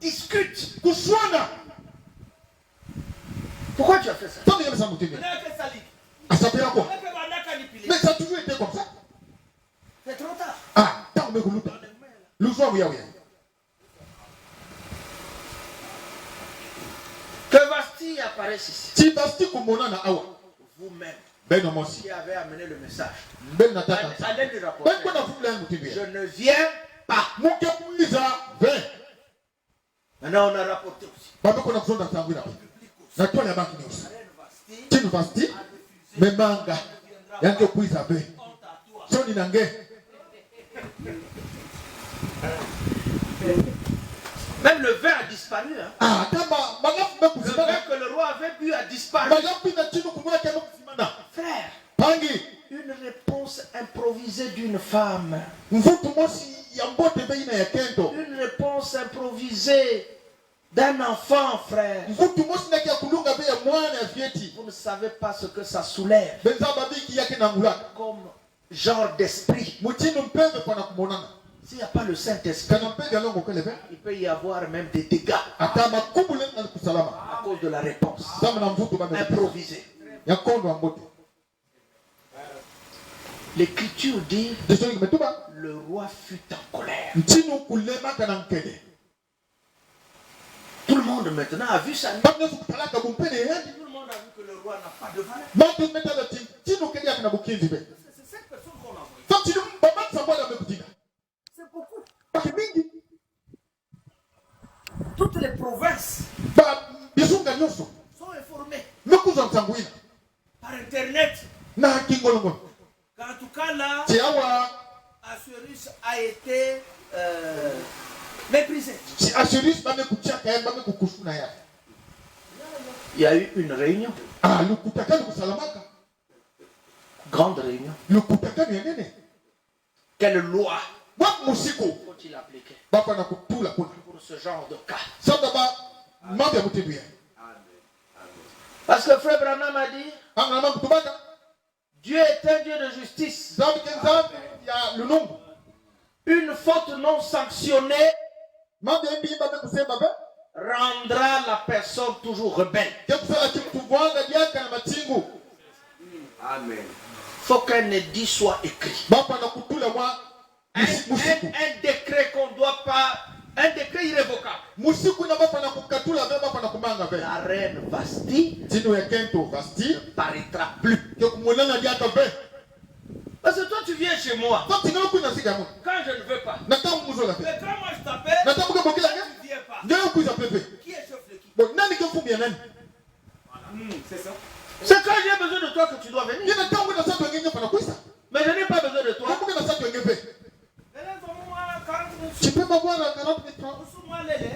Discute. Pourquoi tu as fait ça? Mais ça a toujours été comme ça. C'est trop tard. Ah, tant que Que Vasti apparaisse ici. Si Vasti kumona awa. Vous-même. Ben moi aussi. Qui avez amené le message. Ben nataka. Allez lui rapporter. Ben quoi je ne viens pas. Maintenant on a rapporté aussi. Na toi la banque aussi. Tu nous Vasti. Mais manga. Yango kuiza be. Soni nange. Même le vin a disparu. Hein. Ah, le vin que le roi avait bu a disparu. Frère, une réponse improvisée d'une femme. Une réponse improvisée d'un enfant, frère. Vous ne savez pas ce que ça soulève comme genre d'esprit. S'il n'y a pas le Saint-Esprit, il peut y avoir même des dégâts à cause de la réponse improvisée. L'Écriture dit le roi fut en colère. Tout le monde maintenant a vu ça. Tout le monde a vu que le roi n'a pas de valeur. C'est cette personne qu'on a envoyée. C'est beaucoup. Toutes les provinces sont informées par Internet. En tout cas là, Assuérus a été méprisé. Il y a eu une réunion. Grande réunion. Quelle loi faut-il appliquer pour ce genre de cas? Parce que Frère Branham a dit Dieu est un Dieu de justice. Une faute non sanctionnée rendra la personne toujours rebelle. Amen. Faut qu'un édit soit écrit. Un décret qu'on ne doit pas. Un décret irrévocable. La reine Vasti ne paraîtra plus. Parce que toi tu viens chez moi. Quand je ne veux pas. Mais quand moi je t'appelle, tu ne viens pas. Qui est chef de qui? C'est ça. C'est quand j'ai besoin de toi que tu dois venir. Mais je n'ai pas besoin de toi. Tu peux m'avoir à 40 000 francs.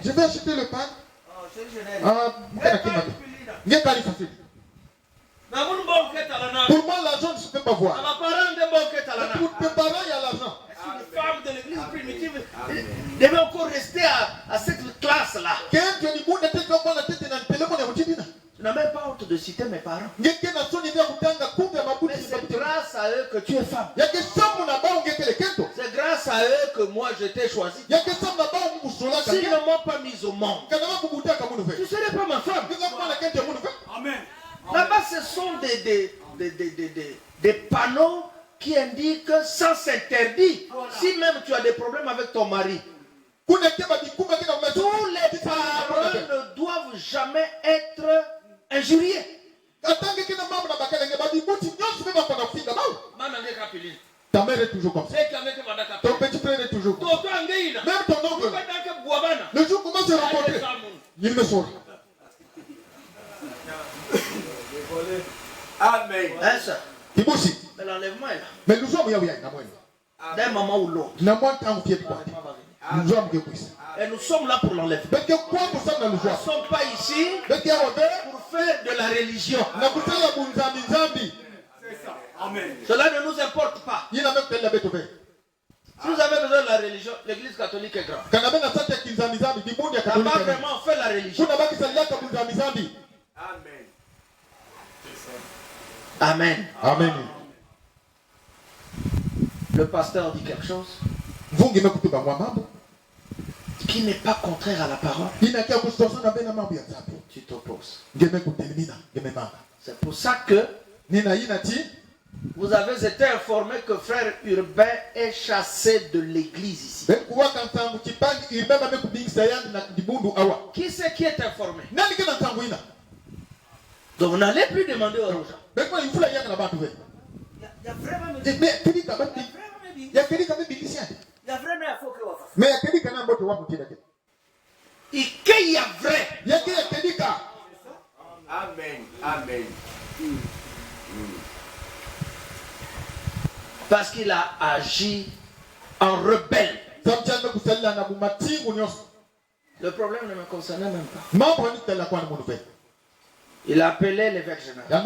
Je vais acheter le pain. Pour moi, l'argent ne se peut pas voir. Pour tes parents, il y a l'argent. Une femme de l'église primitive devait encore rester à cette classe-là. Tu n'as même pas honte de citer mes parents. Mais c'est grâce à eux que tu es femme. C'est grâce à eux que moi je t'ai choisi. S'ils ne m'ont pas mis au monde, tu ne serais pas ma femme. Amen. Là-bas, ce sont des panneaux qui indiquent sens interdit. Si même tu as des problèmes avec ton mari, tous les parents ne doivent jamais être injuriés. Ta mère est toujours comme ça. Ton petit frère est toujours comme ça. Même ton oncle. Le jour où comment se rencontrer, il me saura. Amen. Mais l'enlèvement est là. Mais nous sommes d'un moment ou l'autre. Et nous sommes là pour l'enlèvement. Nous ne sommes pas ici pour faire de la religion. Amen. Cela ne nous importe pas. Si vous avez besoin de la religion, l'église catholique est grande. Là-bas vraiment on fait la religion. Amen. Amen. Le pasteur dit quelque chose qui n'est pas contraire à la parole. Tu t'opposes. C'est pour ça que vous avez été informé que frère Urbain est chassé de l'église ici. Qui c'est qui est informé? Donc vous n'allez plus demander aux gens. Il y a vraiment des... Il y a vrai. Amen. Amen. Parce qu'il a agi en rebelle. Le problème ne me concernait même pas. Il a appelé l'évêque général.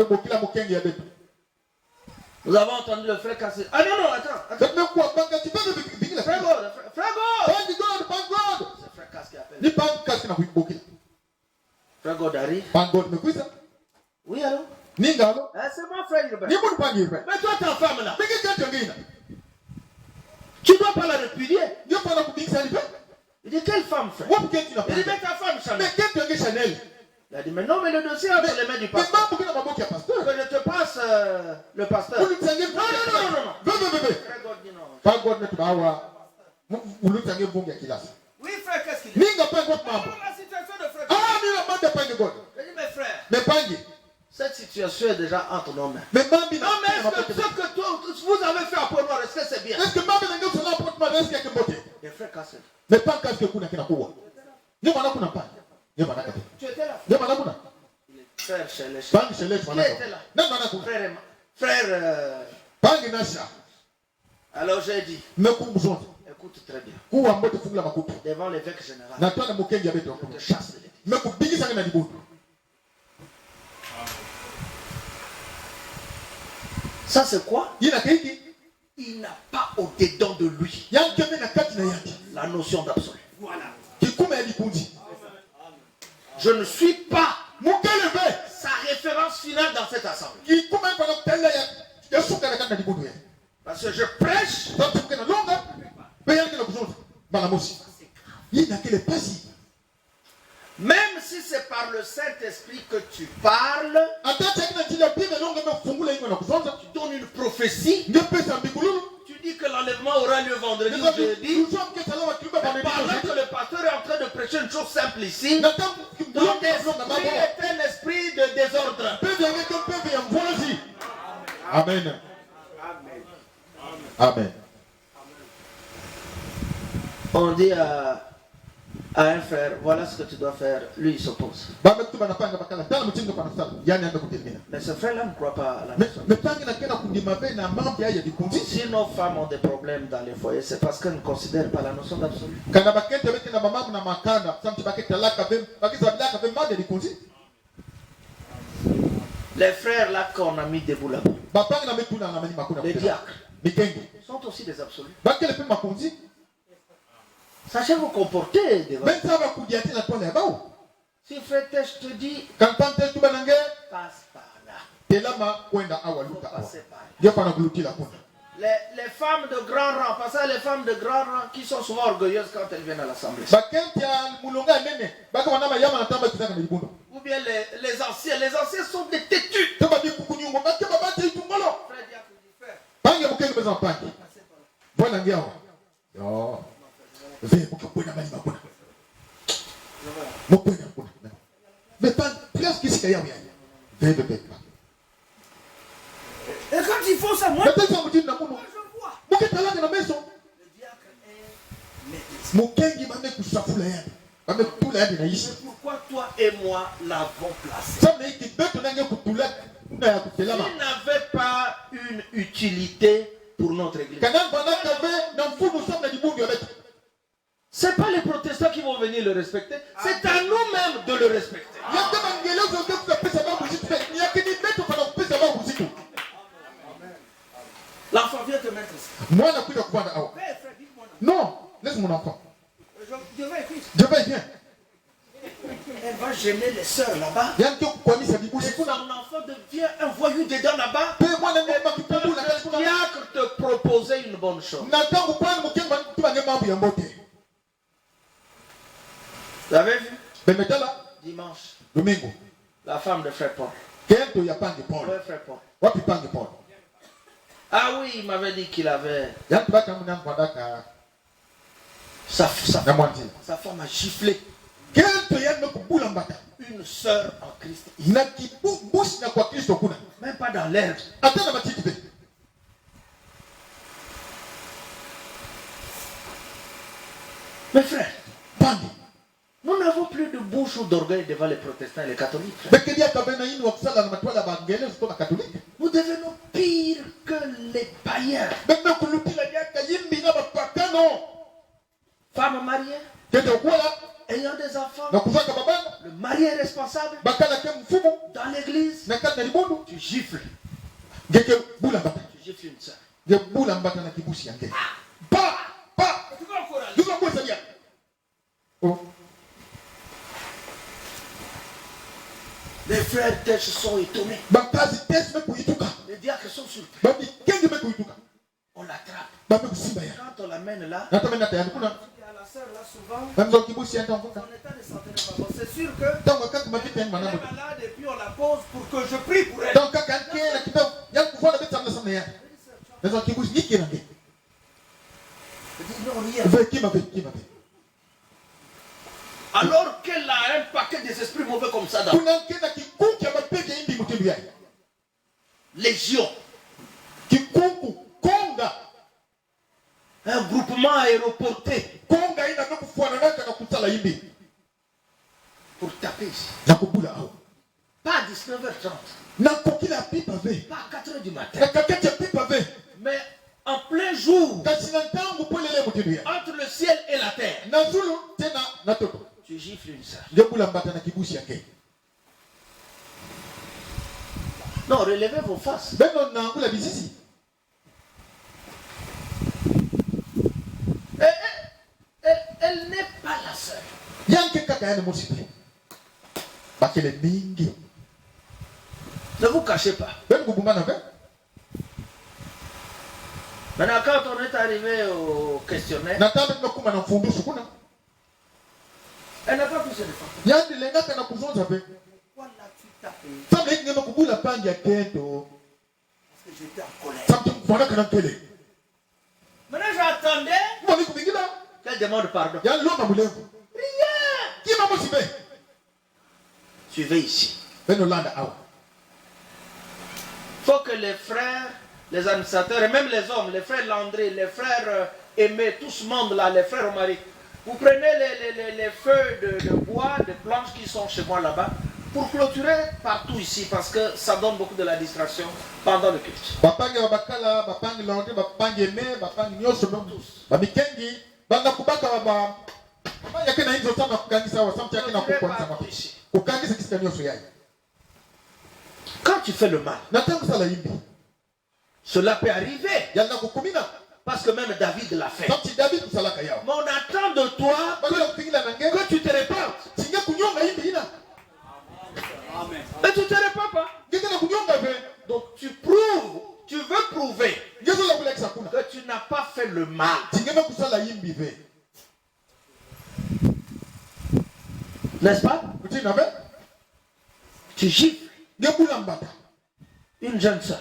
Nous avons entendu le frère casser. Ah non, attends. Frère God. C'est frère Casse qui appelle. Frère God arrive. Oui, allô? C'est mon frère Gilbert. Mais toi, ta femme là. Tu dois pas la répudier. Il dit, quelle femme, frère? Il dit, mais ta femme, Chanel. Il a dit, mais non, mais le dossier est entre les mains du pasteur. Que je te passe le pasteur. Non. Oui, frère, qu'est-ce qu'il dit? La situation de frère. Il dit, mais frère, cette situation est déjà entre nos mains. Non, mais est-ce que ce que vous avez fait à Pôle Noir, est-ce que c'est bien? Les frères Cassel. Tu étais là? Frère Chelech. Qui était là? Frère. Alors j'ai dit, écoute très bien. Devant l'évêque général, je te chasse de l'église. Ça c'est quoi? Il n'a pas au-dedans de lui la notion d'absolu. Voilà. Je ne suis pas sa référence finale dans cette assemblée. Parce que je prêche. Même si c'est par le Saint-Esprit que tu parles, tu donnes une prophétie, tu dis que l'enlèvement aura lieu vendredi ou jeudi, pendant que le pasteur est en train de prêcher une chose simple ici, ton esprit est un esprit de désordre. Amen. Amen. On dit à un frère, voilà ce que tu dois faire, lui il s'oppose. Mais ce frère-là ne croit pas à la mission. Si nos femmes ont des problèmes dans les foyers, c'est parce qu'elles ne considèrent pas la notion d'absolu. Les frères là qu'on a mis debout là-bas, les diacres, sont aussi des absolus. Sachez vous comporter devant. Si frère Tech te dit, passe par là. Les femmes de grand rang, parce que les femmes de grand rang qui sont souvent orgueilleuses quand elles viennent à l'assemblée. Ou bien les anciens sont des têtus. Mais pas presque ici. Et quand ils font ça, moi je vois. Le diacre est pourquoi toi et moi l'avons placé? Il n'avait pas une utilité pour notre église. C'est pas les protestants qui vont venir le respecter, c'est à nous-mêmes de le respecter. L'enfant vient te mettre ici. Non, laisse mon enfant. Je vais écrire. Je vais bien. Elle va gêner les sœurs là-bas. Et son enfant devient un voyou dedans là-bas. Le diacre te proposait une bonne chose. Vous avez vu? Dimanche. La femme de frère Paul. Frère Paul. Ah oui, il m'avait dit qu'il avait. Sa femme a giflé. Une sœur en Christ. Même pas dans l'air. Mes frères, nous n'avons plus de bouche ou d'orgueil devant les protestants et les catholiques. Nous devenons pire que les païens. Femmes mariées, ayant des enfants, le mari est responsable. Dans l'église, tu gifles. Tu Les frères Tech sont étonnés. Les diacres sont surpris. On l'attrape. Quand on l'amène là, il y a la sœur là souvent, son état de santé n'est pas bon. C'est sûr que elle est malade et puis on la pose pour que je prie pour elle. Alors qu'elle a un paquet des esprits mauvais comme ça dans légion. Un groupement aéroporté pour taper ici. Pas à 19h30. Pas à 4h du matin. Mais en plein jour, entre le ciel et la terre, tu gifles une sœur. Non, relevez vos faces. Elle n'est pas la seule. Ne vous cachez pas. Maintenant, quand on est arrivé au questionnaire, elle n'a pas pu se défendre. Voilà, tu tapes. Parce que j'étais en colère. Maintenant, j'attendais qu'elle demande pardon. Rien. Suivez ici. Il faut que les frères, les administrateurs et même les hommes, les frères Landry, les frères Aimé, tout ce monde-là, les frères Omari, vous prenez les feuilles de bois, de planches qui sont chez moi là-bas, pour clôturer partout ici, parce que ça donne beaucoup de la distraction pendant le culte. Quand tu fais le mal, cela peut arriver. Parce que même David l'a fait. Mais on attend de toi que tu te répandes. Mais tu ne te répands pas. Donc tu prouves, tu veux prouver que tu n'as pas fait le mal. N'est-ce pas? Tu gifles une jeune soeur.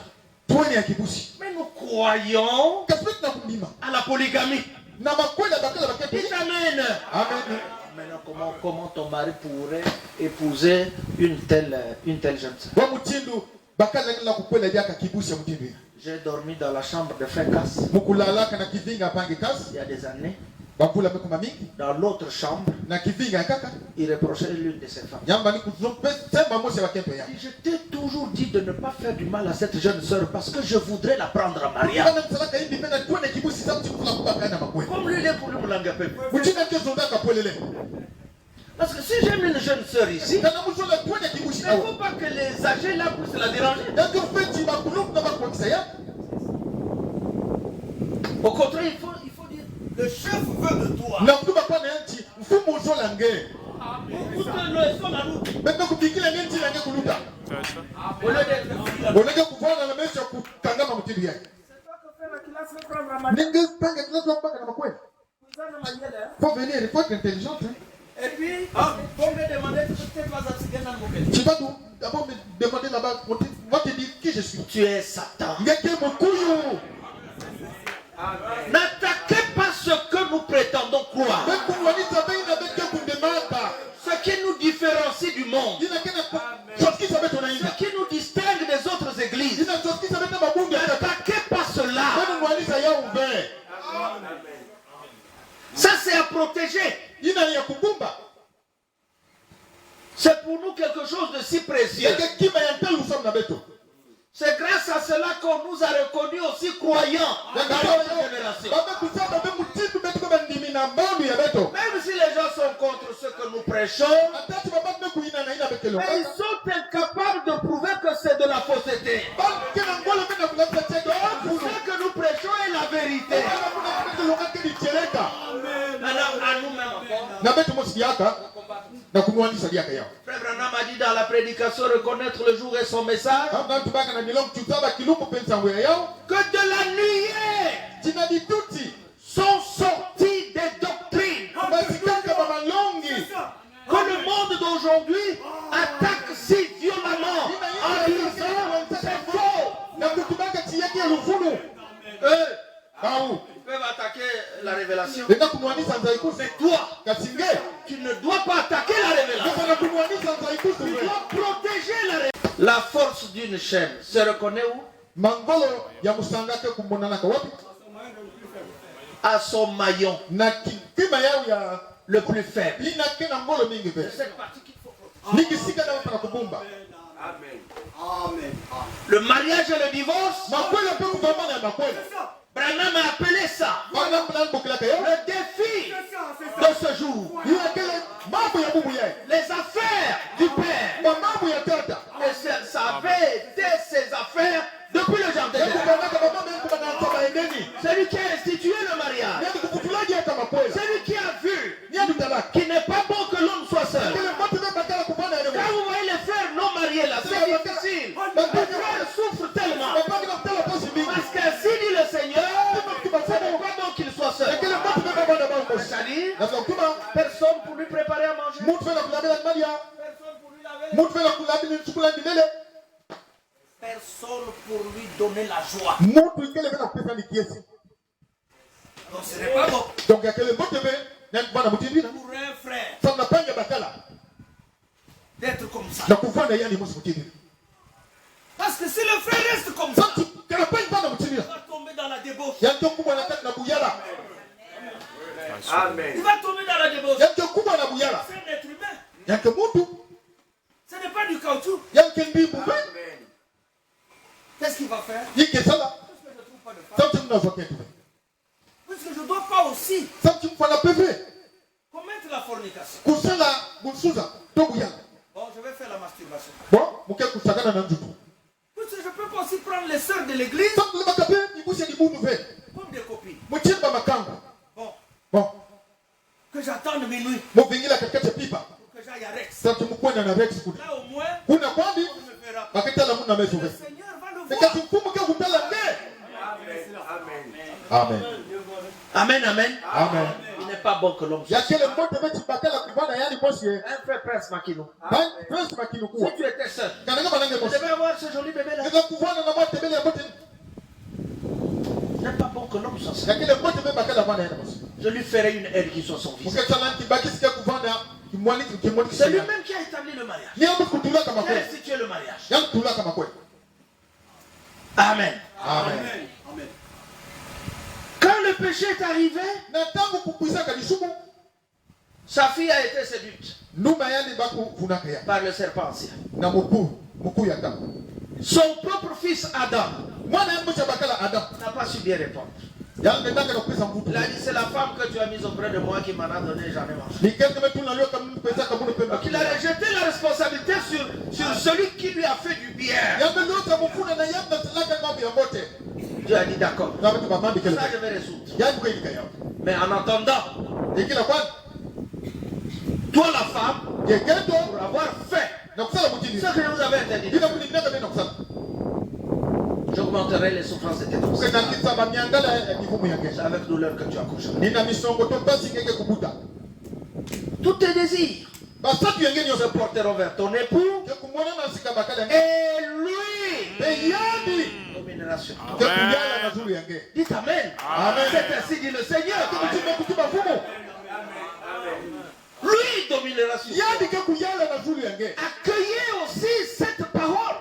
Mais nous croyons à la polygamie. Amen. Maintenant, comment ton mari pourrait épouser une telle jeune soeur? J'ai dormi dans la chambre de Frère Cass il y a des années. Dans l'autre chambre, il reprochait l'une de ses femmes. Je t'ai toujours dit de ne pas faire du mal à cette jeune sœur parce que je voudrais la prendre à mariage. Comme lui, il est pour lui, parce que si j'aime une jeune sœur ici, il ne faut pas que les âgés là puissent la déranger. Au contraire, il faut dire, le chef veut de toi. Faut venir, il faut être intelligent. Et puis, pour me demander tu vas d'abord me demander là-bas, va te dire qui je suis. Tu es Satan. N'attaquez pas ce que nous prétendons croire. Ce qui nous différencie du monde. Ce qui nous distingue des autres églises. N'attaquez pas cela. Ça, c'est à protéger. C'est pour nous quelque chose de si précieux. C'est grâce à cela qu'on nous a reconnus aussi croyants dans notre génération. Même si les gens sont contre ce que nous prêchons, mais ils sont incapables de prouver que c'est de la fausseté. Donc, ce que nous prêchons Frère Branham a dit dans la prédication reconnaître le jour et son message que de la nuée sont sorties des doctrines que le monde d'aujourd'hui attaque si violemment en disant c'est faux. Ils peuvent attaquer la révélation. Mais toi, tu ne dois pas attaquer la révélation. Tu dois protéger la révélation. La force d'une chaîne se reconnaît où? À son maillon le plus faible. C'est cette partie qu'il faut protéger. Amen. Le mariage et le divorce, Branham a appelé ça le défi de ce jour. Les affaires du Père. Et ça avait été ses affaires depuis le jardin. C'est lui qui a institué le mariage. C'est lui qui a vu qu'il n'est pas bon que l'homme soit seul. Quand vous voyez les frères non mariés là, c'est difficile. Les frères souffrent tellement. Parce qu'ainsi dit le Seigneur, ce n'est pas bon qu'il soit seul. C'est-à-dire, personne pour lui préparer à manger. Personne pour lui donner la joie. Donc ce n'est pas bon. Pour un frère d'être comme ça. Parce que si le frère reste comme ça, il va tomber dans la débauche. Amen. Il va tomber dans la débauche. C'est un être humain. Ce n'est pas du caoutchouc. Qu'est-ce qu'il va faire? Parce que je ne trouve pas de femme. Parce que je ne dois pas aussi commettre la fornication. Bon, je vais faire la masturbation. Parce que je ne peux pas aussi prendre les sœurs de l'église comme des copines. Bon. Que j'attende minuit. Pour que j'aille à Rex. Là au moins, on ne me verra pas. Le Seigneur va le voir. Amen. Il n'est pas bon que l'homme soit. Un frère Prince Makino. Si tu étais seul, tu devais avoir ce joli bébé là. Il n'est pas bon que l'homme soit seul. Je lui ferai une aide qui soit son fils. C'est lui-même qui a établi le mariage. Qui a institué le mariage. Amen. Quand le péché est arrivé, sa fille a été séduite par le serpent ancien. Son propre fils Adam n'a pas su bien répondre. Il a dit, c'est la femme que tu as mise auprès de moi qui m'en a donné, j'en ai mangé. Donc il a rejeté la responsabilité sur celui qui lui a fait du bien. Dieu a dit d'accord. Ça je vais résoudre. Mais en attendant, toi la femme, pour avoir fait ce que je vous avais interdit, j'augmenterai les souffrances de tes dons. C'est avec douleur que tu accouches. Tous tes désirs se porteront vers ton époux et lui domination. Dites Amen. C'est ainsi dit le Seigneur. Lui dominera sur toi. Accueillez aussi cette parole.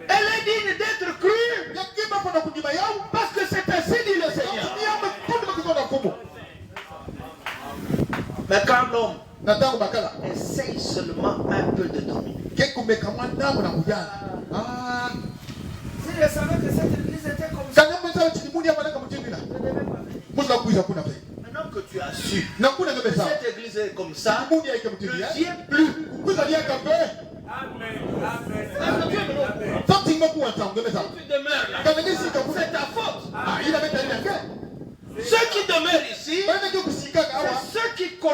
Elle est digne d'être crue parce que c'est ainsi dit le Seigneur. Mais quand l'homme essaye seulement un peu de dominer. Si je savais que cette église était comme ça, maintenant que tu as su que cette église est comme ça, ne viens plus. Si tu demeures là, c'est ta faute. Ceux qui demeurent ici, c'est ceux qui connaissent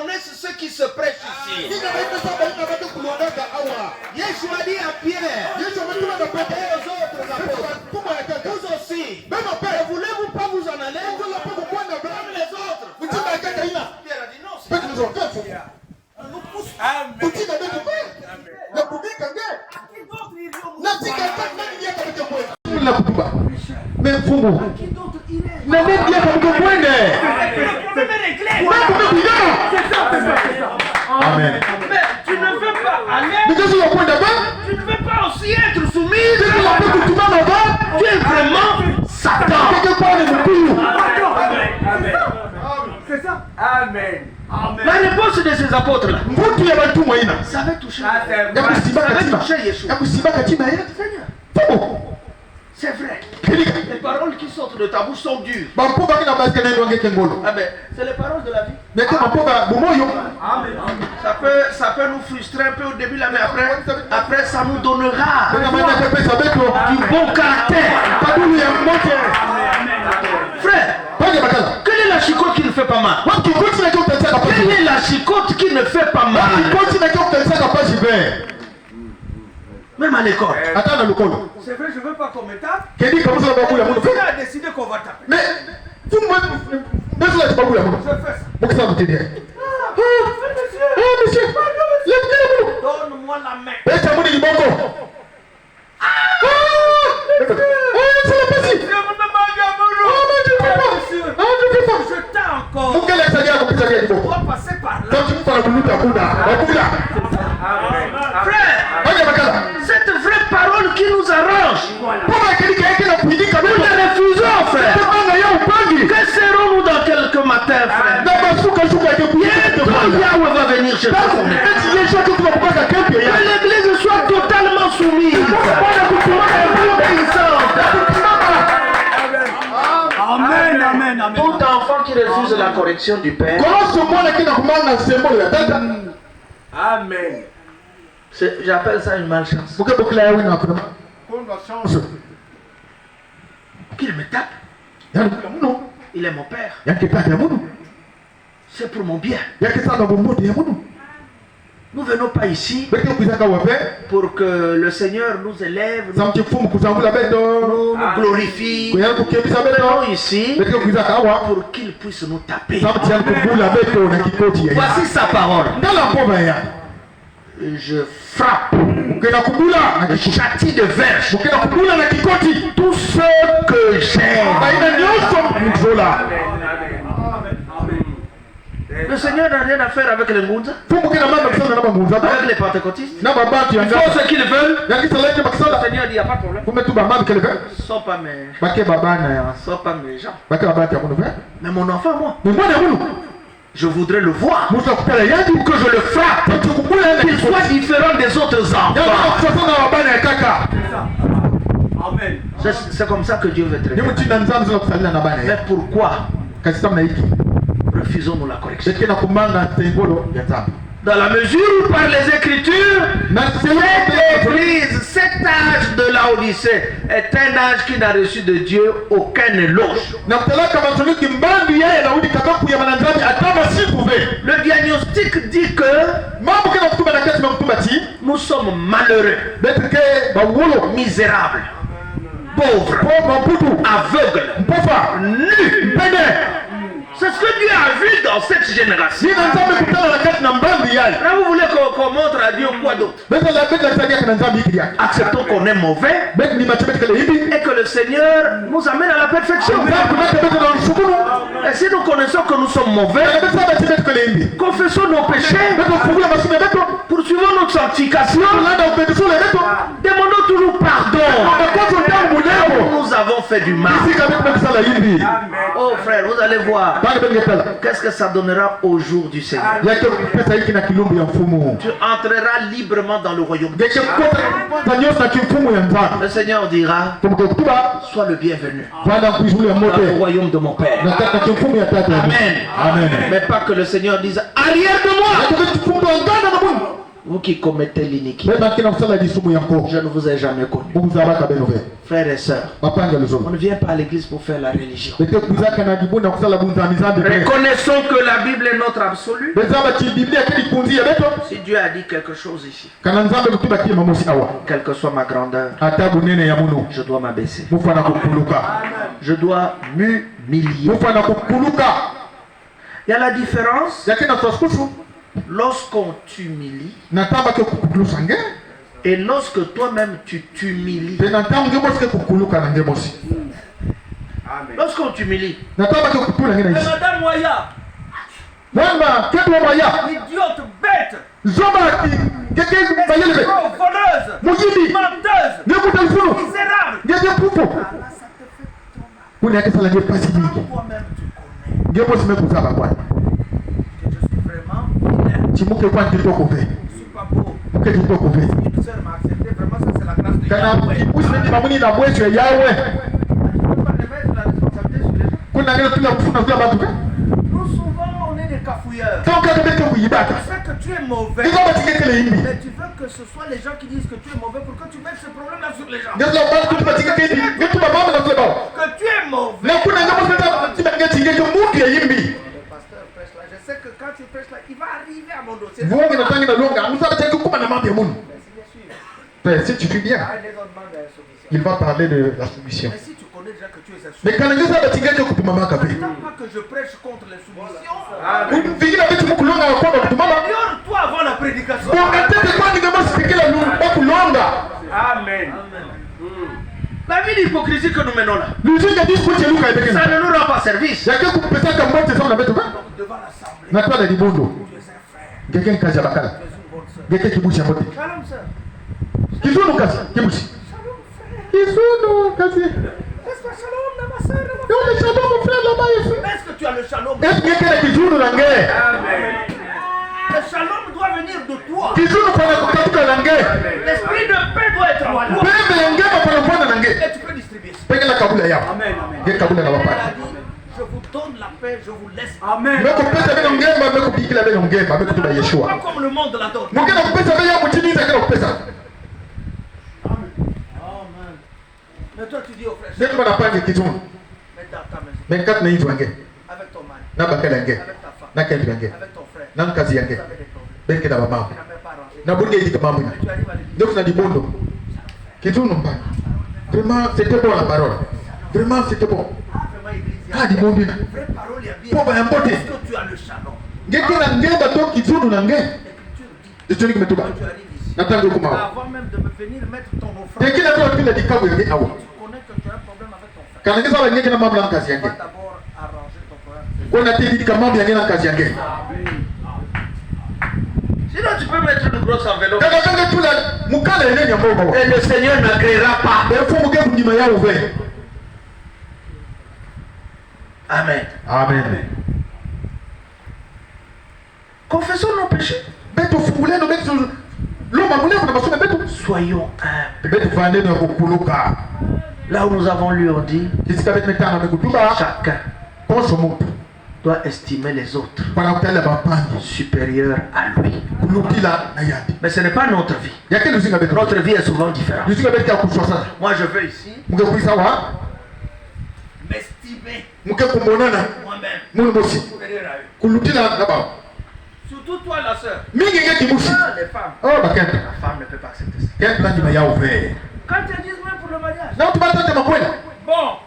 Yeshua dit à Pierre et aux autres apôtres, vous aussi, ne voulez-vous pas vous en aller comme les autres? Pierre a dit non, c'est mais mfungu na nini bien comme kwende amen. Mais tu ne veux pas aller, tu ne veux pas aussi être soumis, tu es vraiment Satan. C'est ça. Amen. La réponse de ces apôtres-là, ça avait touché Yeshua. C'est vrai. Les paroles qui sortent de ta bouche sont dures. Ah ben, c'est les paroles de la vie. Ça peut nous frustrer un peu au début là, mais après ça nous donnera du bon caractère. Frère, quelle est la chicote qui ne fait pas mal? Quelle est la chicote qui ne fait pas mal? Même à l'école. C'est vrai, je ne veux pas qu'on me tape. Qui a décidé qu'on va taper. Mais vous me je fais ça. Monsieur, donne-moi la main. Je t'ai encore. On va passer par là. Frère, cette vraie parole qui nous arrange, nous la refusons, frère. Que serons-nous dans quelques matins, frère? Yahweh va venir chez toi. Que l'église soit totalement soumise. Amen, amen, amen. Tout enfant qui refuse la correction du Père, amen. J'appelle ça une malchance. Qu'il me tape. Il est mon père. C'est pour mon bien. Nous ne venons pas ici pour que le Seigneur nous élève, nous glorifie. Nous venons ici pour qu'il puisse nous taper. Voici sa parole. Je frappe, je châtie de verge tous ceux que j'aime. Le Seigneur n'a rien à faire avec les Ngounza, avec les pentecôtistes. Ils font ce qu'ils veulent. Le Seigneur dit, il n'y a pas de problème. Sont pas mes gens. Mais mon enfant, moi, je voudrais le voir, que je le frappe, qu'il soit différent des autres enfants. C'est comme ça que Dieu veut traiter. Mais pourquoi refusons-nous la correction? Dans la mesure où par les Écritures, cette église, cet âge de la Odyssée est un âge qui n'a reçu de Dieu aucun éloge. Le diagnostic dit que nous sommes malheureux, misérables, pauvres, aveugles, nus. C'est ce que Dieu a vu dans cette génération. Là, vous voulez qu'on montre à Dieu quoi d'autre? Acceptons qu'on est mauvais et que le Seigneur nous amène à la perfection. Et si nous connaissons que nous sommes mauvais, confessons nos péchés, poursuivons notre sanctification, demandons toujours pardon. Nous avons fait du mal. Oh frère, vous allez voir. Qu'est-ce que ça donnera au jour du Seigneur? Tu entreras librement dans le royaume. Le Seigneur dira, sois le bienvenu dans le royaume de mon Père. Amen. Mais pas que le Seigneur dise, arrière de moi. Vous qui commettez l'iniquité, je ne vous ai jamais connu. Frères et sœurs, on ne vient pas à l'église pour faire la religion. Reconnaissons que la Bible est notre absolu. Si Dieu a dit quelque chose ici, quelle que soit ma grandeur, je dois m'abaisser. Je dois m'humilier. Il y a la différence lorsqu'on t'humilie et lorsque toi-même tu t'humilies. Lorsqu'on t'humilie, Madame Moya, idiote, bête, voleuse, menteuse, misérable. Toi-même tu connais que je suis vraiment vilain. Je ne suis pas beau. Une sœur m'a accepté, vraiment ça c'est la grâce de Yahweh. Tu ne peux pas remettre la responsabilité sur les gens. Nous souvent on est des cafouilleurs. Tu sais que tu es mauvais. Mais tu veux que ce soit les gens qui disent que tu es mauvais pour que tu mettes ce problème-là sur les gens. Que tu es mauvais. Je sais que quand tu prêches là, il va arriver à mon dossier. Si tu fais bien, il va parler de la soumission. Mais si tu connais déjà que tu es Mais quand soumis, pas que je prêche contre les soumissions. Ignore-toi avant la prédication. Amen. La vie d'hypocrisie que nous menons là, ça ne nous rend pas service. Devant l'assemblée. Tu es un frère. Tu es une bonne sœur. Shalom, sœur. Shalom, frère. Est-ce que shalom, ma sœur, est-ce que tu as le shalom? Amen. Le shalom doit venir de toi. L'esprit de paix doit être en toi. Et tu peux distribuer ça. Amen. Je vous donne la paix, je vous laisse. Amen. Pas comme le monde la donne. Amen. Mais toi tu dis au frère, mets dans ta maison, avec ton mari, avec ta femme, avec ton frère, vous avez des problèmes. Tu n'as même pas arrangé. Vraiment, c'était bon la parole. Vraiment, c'était bon. Ah, dis bon Dieu. Pour un pote. Est-ce que tu as le shalom? Avant même de me venir mettre ton offrande, tu connais que tu as un problème avec ton frère. Tu dois d'abord arranger ton problème. Sinon tu peux mettre une grosse enveloppe. Et le Seigneur n'agréera pas. Amen. Amen. Confessons nos péchés. Soyons humbles. Là où nous avons lu, on dit chacun doit estimer les autres supérieurs à lui. Mais ce n'est pas notre vie. Notre vie est souvent différente. Moi je veux ici m'estimer moi-même supérieur à eux. Surtout toi la sœur. Les femmes. La femme ne peut pas accepter ça. Quand tu dis même pour le mariage. Bon.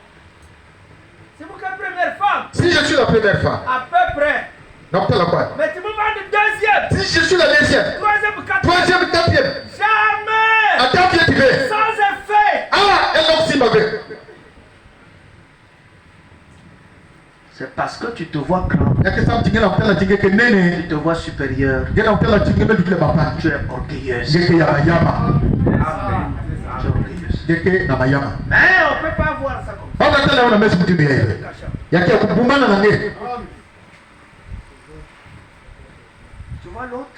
C'est pour quelle première femme? Si je suis la première femme. À peu près. Non, pas la quoi. Mais tu me parles de deuxième. Si je suis la deuxième. Troisième, quatrième. Jamais. Sans effet. C'est parce que tu te vois grand. Tu te vois supérieur. Tu es orgueilleuse. Tu es orgueilleuse. Mais on ne peut pas voir ça comme ça. Tu vois l'autre?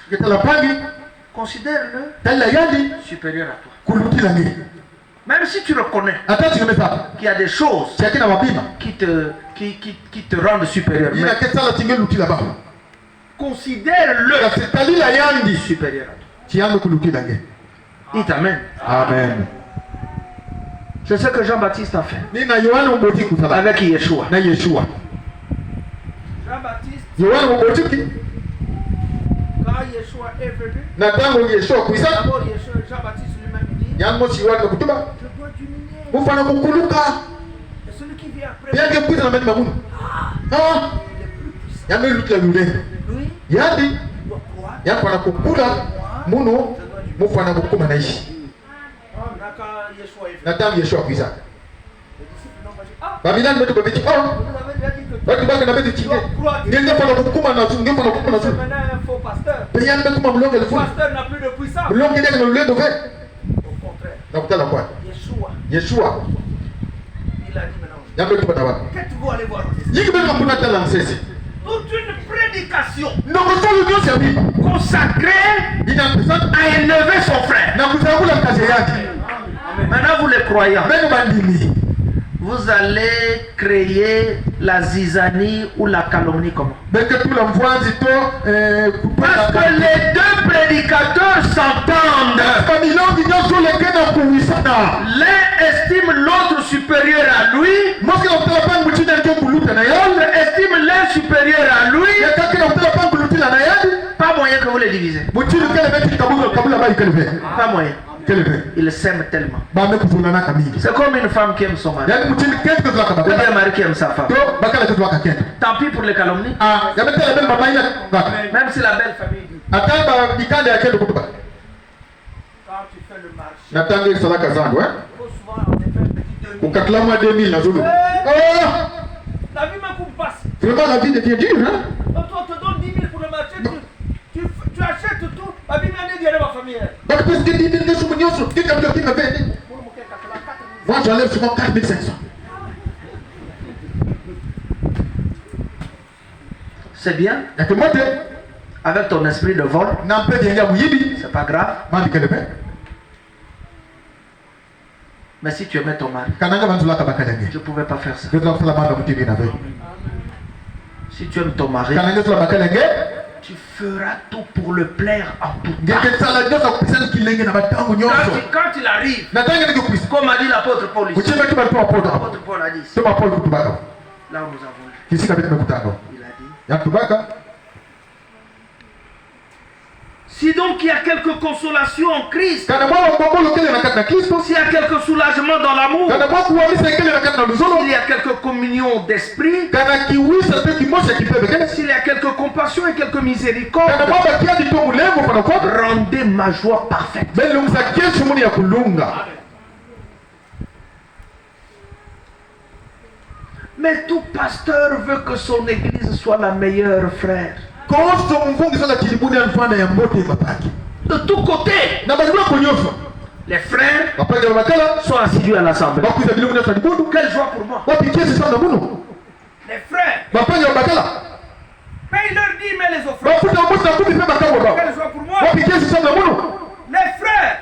Considère-le supérieur à toi. Même si tu reconnais qu'il y a des choses qui te rendent supérieur. Considère-le supérieur à toi. Dites Amen. Amen. C'est ce que Jean-Baptiste a fait avec Yeshua. Jean-Baptiste, quand Yeshua est venu, d'abord Jean-Baptiste lui-même dit, je dois diminuer. Et celui qui vient après, bien que puisse la mettre maman. Ah, il y a même l'autre lui. Il y a dit, il y a pas kukula muno mufana kukuma naishi. Nataka Yeshua kuisa. Babylon metu babeti oh. Batu baka na beti chini. Ndio fana kukuma na zungu fana kukuma na zungu. Payane metu mamlonge le fou. Pasteur n'a plus de puissance. Mlonge ndio le ledo fait. Au contraire. Nakutana kwa. Yeshua. Il a dit maintenant. Yambe tu batawa. Qu'est-ce que tu veux aller voir? Yiki bena kuna tala nsese. Toute une prédication Consacrée à élever son frère. Maintenant vous les croyants, vous allez créer la zizanie ou la calomnie comment? Parce que les deux prédicateurs s'entendent. L'un estime l'autre supérieur à lui. L'autre estime l'un supérieur à lui. Pas moyen que vous les divisez. Pas moyen. Il s'aime tellement. C'est comme une femme qui aime son mari. Ou un mari qui aime sa femme. Tant pis pour les calomnies. Même si la belle famille dit. Quand tu fais le marché, il faut souvent en effet un petit 2000. La vie me coupe passe. Vraiment la vie devient dure, hein? Toi, on te donne 10 000 pour le marché, tu achètes tout. La vie m'a dit à ma famille. Moi j'enlève souvent 4500. C'est bien. Avec ton esprit de vol, c'est pas grave. Mais si tu aimais ton mari, je ne pouvais pas faire ça. Si tu aimes ton mari, tu feras tout pour le plaire en tout temps. Quand il arrive, comme a dit l'apôtre Paul ici, l'apôtre Paul a dit ici, là où nous avons lu, il a dit, si donc il y a quelque consolation en Christ, s'il y a quelque soulagement dans l'amour, s'il y a quelque communion d'esprit, s'il y a quelque compassion et quelque miséricorde, rendez ma joie parfaite. Mais tout pasteur veut que son église soit la meilleure, frère. De tous côtés, les frères sont assidus à l'assemblée. Quelle joie pour moi. Les frères, mais il leur dit, mais les offrandes. Quelle joie pour moi. Les frères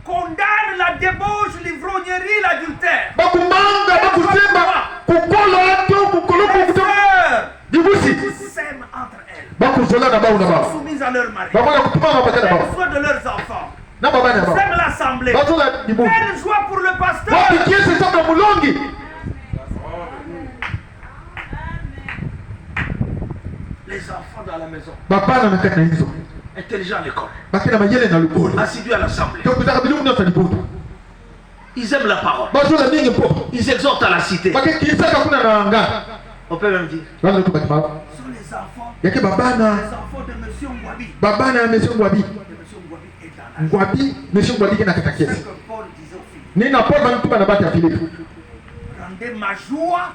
condamnent la débauche, l'ivrognerie, l'adultère. S'aiment entre elles. Sont soumises à leur mari. Elles soient de leurs enfants. S'aiment l'assemblée. Quelle joie pour le pasteur. Les enfants dans la maison. Intelligents à l'école. Assidus à l'assemblée. Ils aiment la parole. Ils exhortent à la cité. On peut même dire. Ce sont les enfants. Les enfants de Monsieur Ngwabi. De Monsieur Ngwabi est dans la vie. C'est ce que Paul disait aux filles. Rendez ma joie.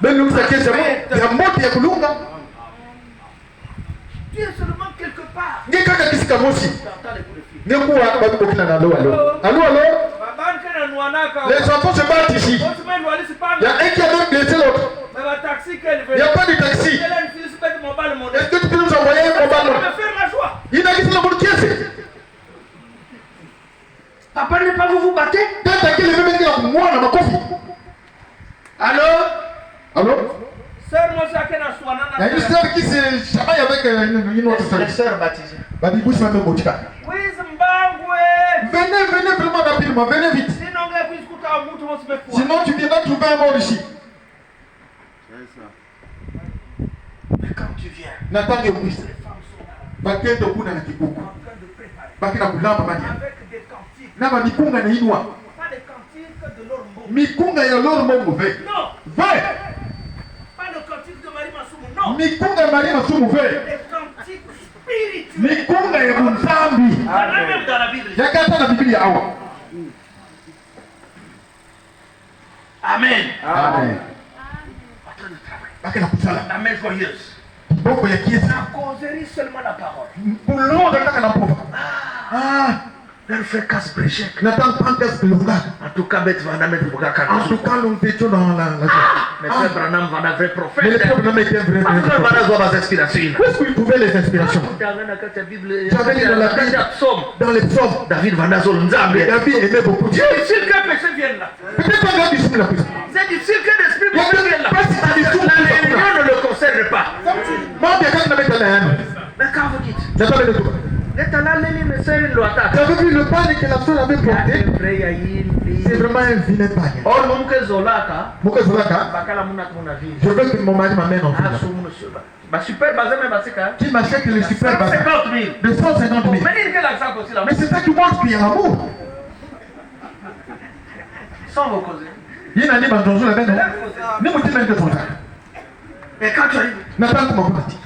Tu es seulement quelque part. Tu entends les coups de fil. Les enfants se battent ici. Il y a un qui a même blessé l'autre. Il n'y a pas de taxi. Est-ce que tu peux nous envoyer un mobile? Il a dit que c'est la bonne pièce. Papa n'est pas vous battez? Allô? Allô? Sœur Mosakena Swana. Il y a une sœur qui se chamaille avec une autre sœur. Les sœurs baptisées. Oui, rapidement, venez vite. Sinon tu viendras trouver un mort ici. Mais quand tu viens, Nathan les femmes sont là, en train de préparer, avec des cantiques. Pas des cantiques de leur monde. Mikunga ya loro mongo ve. Non. Vai. Pas de cantiques de Marie Masumu, non. Mikunga Maria Masumu ve. Des cantiques spirituels. Mikunga ya Munzambi. Il y en a même dans la Bible. Yakata na Biblia awa. Amen. Amen. En train de travailler. Bakela kusala. La main joyeuse. Boko ya kiesa. La causerie seulement la parole. Bulo nataka na pova. Leur frère casse bréchec. Nathan Pankas Lunga. En tout cas, Beth Van Damme pour En tout cas, l'on était dans la mais frère Branham Van un vrai prophète. Mais le problème était vrai. Frère Van avoir des inspirations. Où est-ce qu'il trouvait les inspirations? J'avais dans la Bible, dans les psaumes. David Van Azol Nzambe. David aimait beaucoup Dieu. C'est difficile que péché vienne là. Peut-être pas grave ici, la puissance. C'est difficile que l'esprit mauvais vienne là. La réunion ne le concerne pas. Mais quand vous dites, J'avais vu le pagne que la soeur avait porté. C'est vraiment un vilain pagne. Je veux que mon mari m'amène en ville. Qui m'achète le super bazar de 150 000. Mais c'est ça qui montre qu'il y a l'amour. Sans vos causes. Il y a un animal dans la maison. Ne me dis même que ton sac. Et quand tu arrives, Nathan, comment vous dit?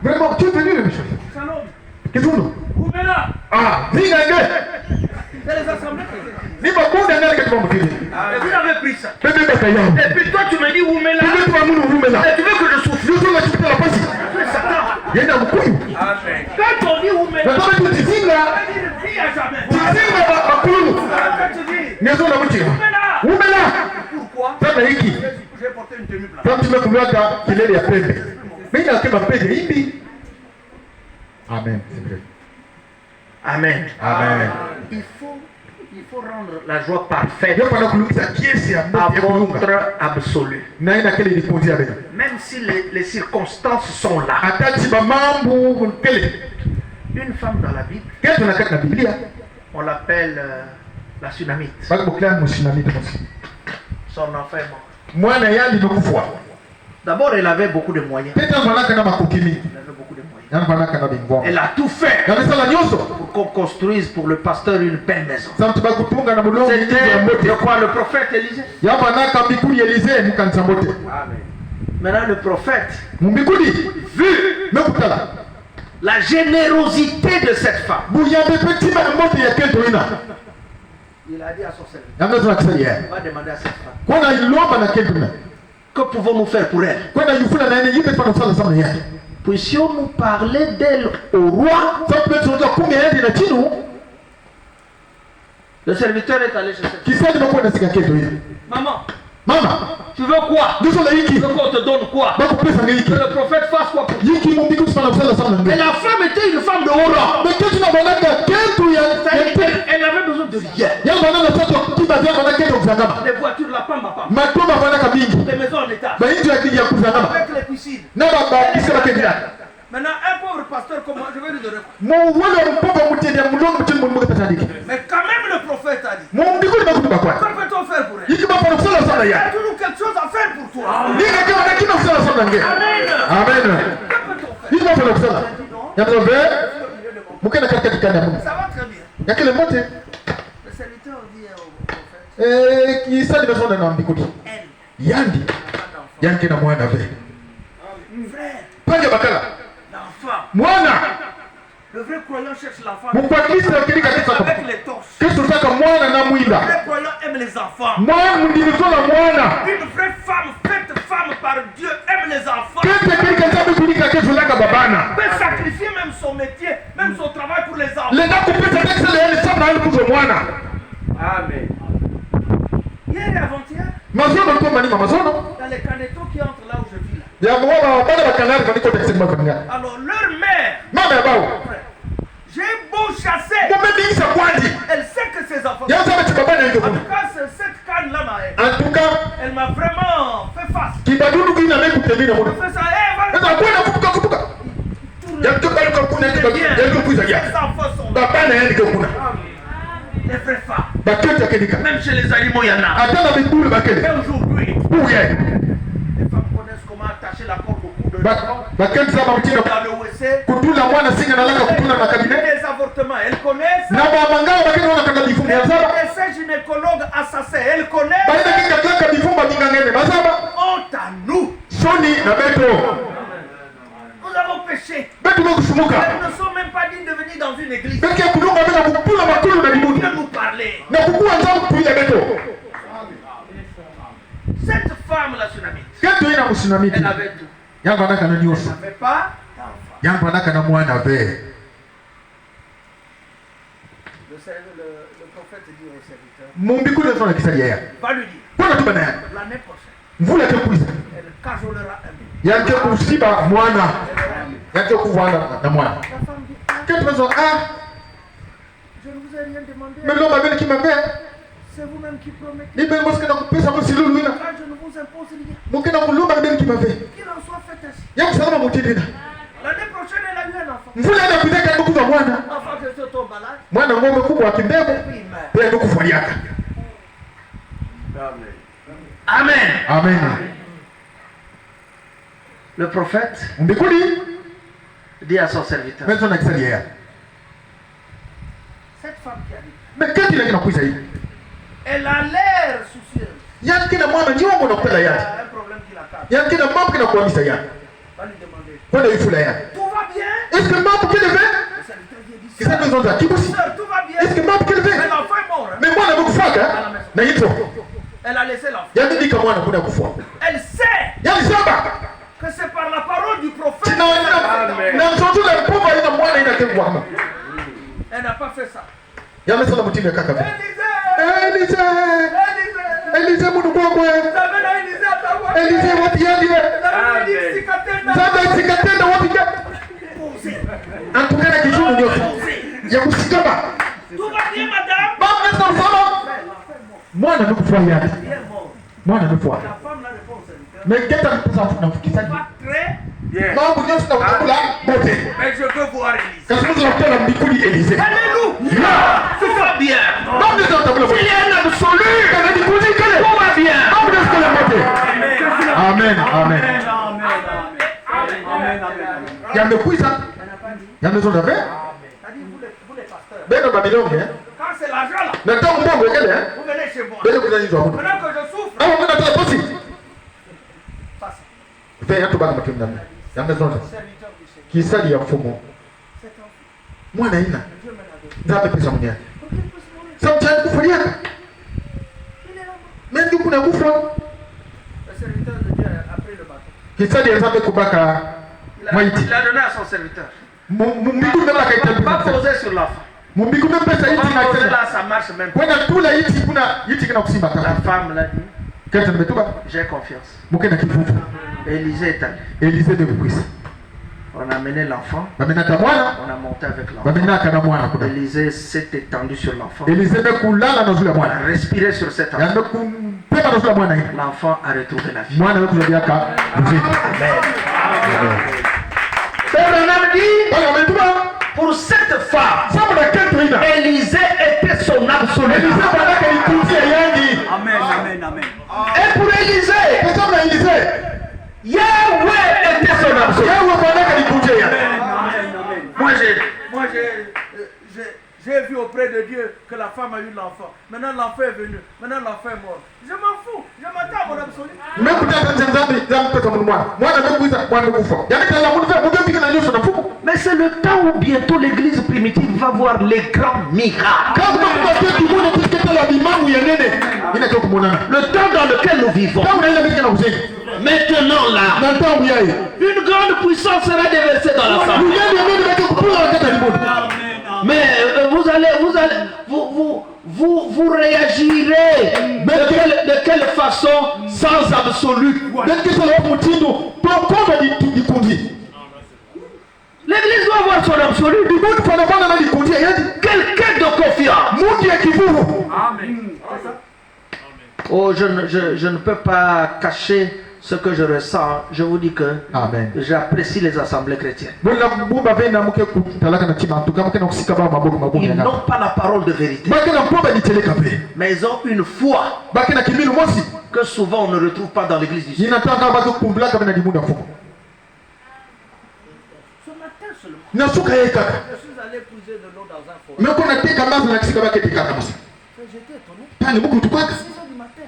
Vraiment, tu es venu le monsieur. Qu'est-ce que vous? Ah, dis c'est les assemblées. Dis moi, vous n'avez pas de Et vous avez pris ça. Et puis toi, tu me dis où mais là. Et tu veux que je souffre. Il y a un couille. Quand on dit où mais là. Quand tu dis là, tu dis à jamais. tu dis là, à couille. Quand tu dis. Où mais là? Pourquoi? Ça m'a dit qui? J'ai porté une tenue blanche. Quand tu me couvres qu'il est les après. Mais il a que ma paix de Ibi. Amen, c'est vrai. Amen. Amen. Il faut rendre la joie parfaite À à votre absolu. Même si les circonstances sont là. Une femme dans la Bible, on l'appelle la Sunamite. Son enfant est mort. D'abord, elle avait beaucoup de moyens. Elle a tout fait pour qu'on construise pour le pasteur une belle maison. C'était de quoi le prophète Élisée. Maintenant le prophète, vu la générosité de cette femme, il a dit à son serviteur, va demander à cette femme, que pouvons-nous faire pour elle? Puissions-nous parler d'elle au roi? Le serviteur est allé chez cette femme. Maman, tu veux quoi? Tu veux qu'on te donne quoi? Que le prophète fasse quoi pour toi? Mais la femme était une femme de haut rang. Elle avait besoin de rien. Les voitures, la femme, les maisons en état. Avec les piscines. Maintenant, un pauvre pasteur comme moi, je vais lui donner quoi? Mais quand même le prophète a dit, que peut-on faire pour elle? Il y a toujours quelque chose à faire pour toi. Amen. Amen. Que peut-on faire? Ça va très bien. Le serviteur dit au prophète, frère, l'enfant. Le vrai croyant cherche l'enfant avec les torches. Le vrai croyant aime les enfants. Une vraie femme, faite femme par Dieu, aime les enfants. Peut sacrifier même son métier, même son travail pour les enfants. Amen. Hier et avant-hier, dans les canettons qui entrent là où je vis là. Alors leur mère, j'ai beau chasser, elle sait que ses enfants. En tout cas, cette canne là, elle m'a vraiment fait face. Elle fait ça, les Les vraies femmes. bakete akenika Même chez les animaux, il y en a. ata na bikulu bakele Mais aujourd'hui, uye les femmes connaissent comment attacher la corde au cou de l'enfant. bakete za bamutinda Dans le WC. kutula mwana singa nalaka kutula na kabine Les avortements, elles connaissent. na bamangao bakete wana kanga bifumu ya zaba Les médecins gynécologues assassins, elles connaissent. baina kikakaka bifumu bamingangene bazaba Honte à nous. soni na beto Nous avons péché. betu bokusumuka Nous ne sommes même pas dignes de venir dans une église. beke kulunga bena kukula makulu na limutu Dieu nous parler. na kukuwa nzamu kuya beto Cette femme-là, tsunamite, keto ina musinamiti elle avait tout. yango anaka na Elle nyonso n'avait pas d'enfant. yango anaka na mwana ve Le prophète dit au serviteur, mumbikulu ezo na kisali yaya va lui dire, kwana tubana yana l'année prochaine, mvula tekuisa elle cajolera un bébé. yake kusiba mwana yake kuvana na mwana La femme dit, ah, keto bezo je ne vous ai rien demandé. melomba bene kimambe C'est vous-même qui promettez. ibe mosikana kupesa musilulu ina Quand je ne vous impose rien, mukina kulumba bene kimambe qu'il en soit fait ainsi. yakusalama mutindina L'année prochaine, elle a eu un enfant. mvula ina kuita karibu kuva mwana Enfant que se tombe malade, mwana ngombe kubwa wa kimbebo et puis il meurt. pia ndokufwaliaka Amen. amen Le prophète mbikuli dit à son serviteur, bezo na kisali yaya cette femme qui arrive, me keti lakina kuisa hivi elle a l'air soucieuse. yakina mwana nyongo na kupela Il y yake a un problème qui l'attaque. yakina mambo kina kuamisa yake Va lui demander, kwenda ifula yake tout va bien? est-ce que mambo kile ve Le serviteur lui dit, kisa bezo za kibusi sœur, tout va bien? est-ce que mambo kile ve Mais l'enfant est mort. Hein? me mwana bekufaka na hivyo Elle a laissé l'enfant. yandika mwana kuna kufa Elle sait yani saba que c'est par la parole du prophète. tina na mtoto na mpoba ina mwana ina kengwa Elle n'a pas fait ça. yamesema mtimu ya kaka Élisée! Elize mundu kwakwe Elize wapi yandi Zaba sikatenda wapi ya antukana kijumu nyote ya kusikama Tout va bien, madame? baba nesa mfama mwana nukufua yandi mwana nukufua La femme la répond au serviteur. meketa mpesa na mfukisani Pas très bien. mambo nyote na utakula bote Mais je veux voir Élisée. kasimuza wakutana mbikuli Elize Alléluia! Tout va bien. mambo nesa utakula bote Il y a un absolu. Tout va bien. mambo nesa utakula bote amen amen yamekuisa yamezonda ve Vous les pasteurs, beno babilonge quand c'est l'argent là, na tangu mbongo ekele vous venez chez moi. beno kuzanyizwa huko Maintenant que je souffre, aho mwana tala posi passez. ve yatu bana makimna yamezonda Serviteur du Seigneur. kisali ya mfumo Cet enfant, mwana ina Dieu me l'a donné. nzabe pesa munya Pour qu'il puisse mourir. samtani kufaliaka Il est là. mendi kuna kufa Le serviteur de Dieu a pris le bâton. kisali ya nzabe kubaka maiti Il l'a donné à son serviteur. mumbiku mbele Pas akaita poser sur l'enfant. mumbiku mbele pesa Pas iti na poser tena là, ça marche même pas. kwenda tula iti kuna iti kina kusimba La kaka femme l'a dit, kete mbetuba j'ai confiance. mukena kifufu Élisée est allé. Elize de kuisa On a amené l'enfant, bamenaka mwana on a monté avec l'enfant. bamenaka na mwana kuna Élisée s'est étendu sur l'enfant. Elize bekulala na zula On a mwana respiré sur cet enfant. yambe kumpema na zula mwana hii L'enfant a retrouvé la vie. mwana wekuzabiaka mzima bana wametuma Pour cette femme, sabu na kento ina Élisée était son absolu. Elize banaka ikutia yani Et pour Élisée, pesa na Elize Yahweh était son absolu. yewe banaka ikutia yani Moi, j'ai vu auprès de Dieu que la femme a eu l'enfant. Maintenant, l'enfant est venu. Maintenant, l'enfant est mort. Je m'en fous. Je m'attends à mon absolu. mekutaka nzambi pesa mun mwana mwana mekuisa mwana kufa yani kala mun fe mun pika na nyoso na fuku Mais c'est le temps où bientôt l'église primitive va voir les grands miracles. kama kwa kitu mwana tiketa la bimangu ya nene ina kwa kumonana Le temps dans lequel nous vivons. kama ile bika na uzeni Maintenant, là, na tangu yaye une grande puissance sera déversée dans la femme. duniani ya nene bika kupula wakati alimudu Mais vous réagirez de quelle façon sans absolu? bekisa la mutindo tokoma dikundi L'église doit avoir son absolu. dimudu pana bana na dikundi yani Quelqu'un de confiance. muti ya kivuvu Oh, je ne peux pas cacher ce que je ressens, je vous dis que j'apprécie les assemblées chrétiennes. Ils n'ont pas la parole de vérité, mais ils ont une foi que souvent on ne retrouve pas dans l'église du Seigneur. Je suis allé puiser de l'eau dans un forêt. J'étais étonné. 6 heures du matin.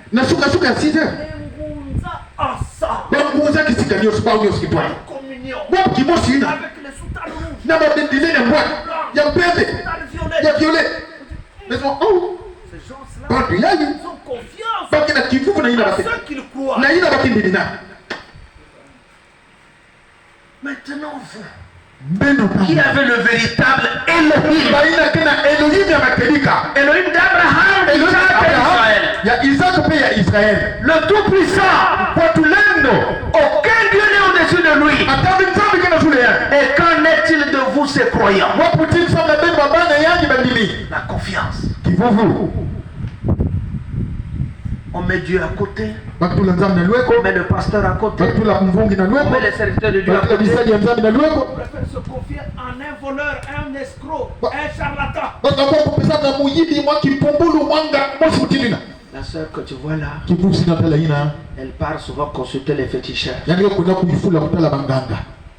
Communion. Avec les soutanes rouges. Ces gens-là, ils ont confiance à ceux qui le croient. Maintenant, vous qui avez le véritable Elohim d'Abraham, d'Israël, le Tout-Puissant, aucun Dieu n'est au-dessus de lui. Et qu'en est-il de vous, ces croyants? La confiance. On met Dieu à côté, on met le pasteur à côté, on met les serviteurs de Dieu à côté. On préfère se confier en un voleur, un escroc, un charlatan. La sœur que tu vois là, elle part souvent consulter les féticheurs.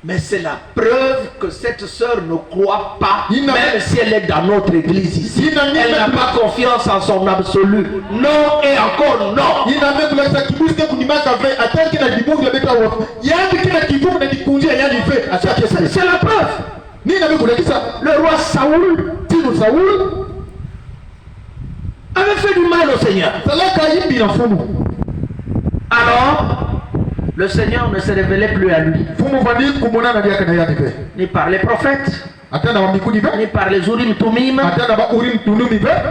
Mais c'est la preuve que cette sœur ne croit pas, même si elle est dans notre église ici. Elle n'a pas confiance en son absolu. Non et encore non. C'est la preuve. Le roi Saoul avait fait du mal au Seigneur. Alors, le Seigneur ne se révélait plus à lui. Ni par les prophètes, ni par les Urim Tumim.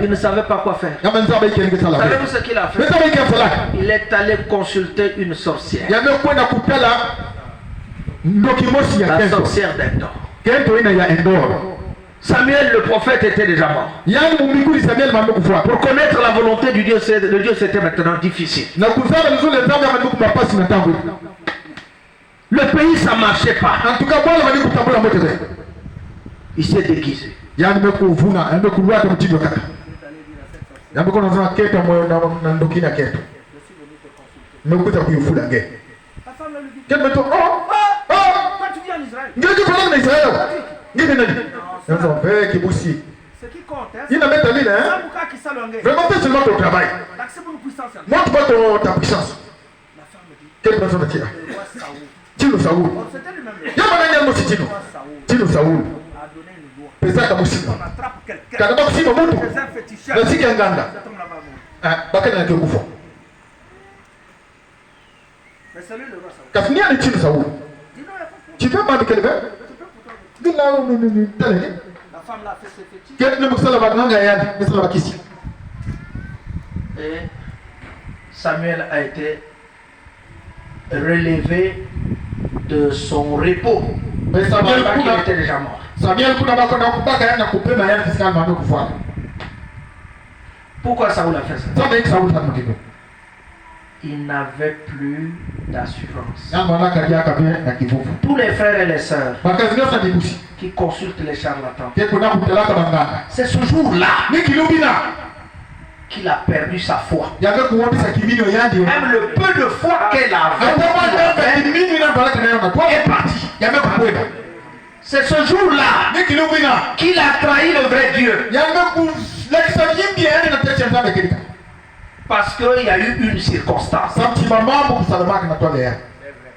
Il ne savait pas quoi faire. Savez-vous ce qu'il a fait? Il est allé consulter une sorcière. La sorcière d'Endor. Samuel le prophète était déjà mort. Pour connaître la volonté de Dieu c'était maintenant difficile. Le pays ça ne marchait pas. Il s'est déguisé. Ce qui compte, c'est vraiment seulement ton travail. Montre-moi ta puissance. Quelle personne est-il? Tino Saoul. Tino Saoul. Pesaka Musima. Kadaba Musima Mutu. Nasiki Anganda. Bakana na Kekufa. Kafinia ni Tino Saoul. Tu peux pas me calmer? La femme l'a fait ses fétiches. Et Samuel a été relevé de son repos. Mais Samuel était déjà mort. Pourquoi Saoul a fait ça? Il n'avait plus d'assurance. Tous les frères et les sœurs qui consultent les charlatans, c'est ce jour-là qu'il a perdu sa foi. Même le peu de foi qu'elle avait est parti. C'est ce jour-là qu'il a trahi le vrai Dieu. Parce qu'il y a eu une circonstance.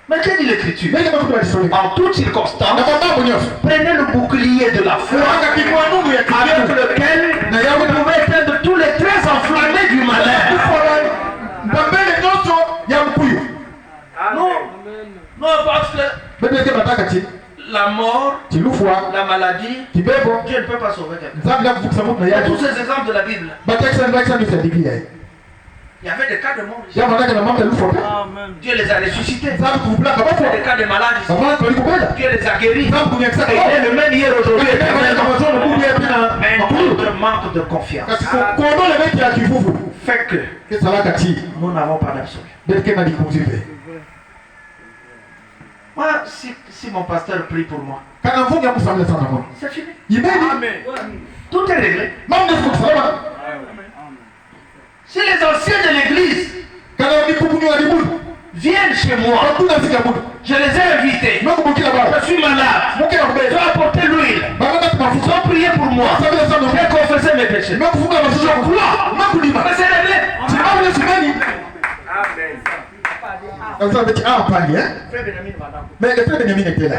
Mais que dit l'Écriture? En toute circonstance, prenez le bouclier de la foi avec lequel vous pouvez éteindre tous les traits enflammés du malheur. Non, parce que la mort, la maladie, Dieu ne peut pas sauver quelqu'un. Il y a tous ces exemples de la Bible. Il y avait des cas de mort ici. Dieu les a ressuscités. Il y a des cas de malades ici. Dieu les a guéris. Et il est le même hier, aujourd'hui, éternellement. Mais notre manque de confiance fait que nous n'avons pas d'absolu. Moi, si mon pasteur prie pour moi, c'est fini. Amen. Tout est réglé. Si les anciens de l'église viennent chez moi, je les ai invités. Je suis malade. Je dois apporter l'huile. Ils ont prié pour moi. J'ai confessé mes péchés. Je crois. Mais c'est réglé. Mais le frère Benjamin était là.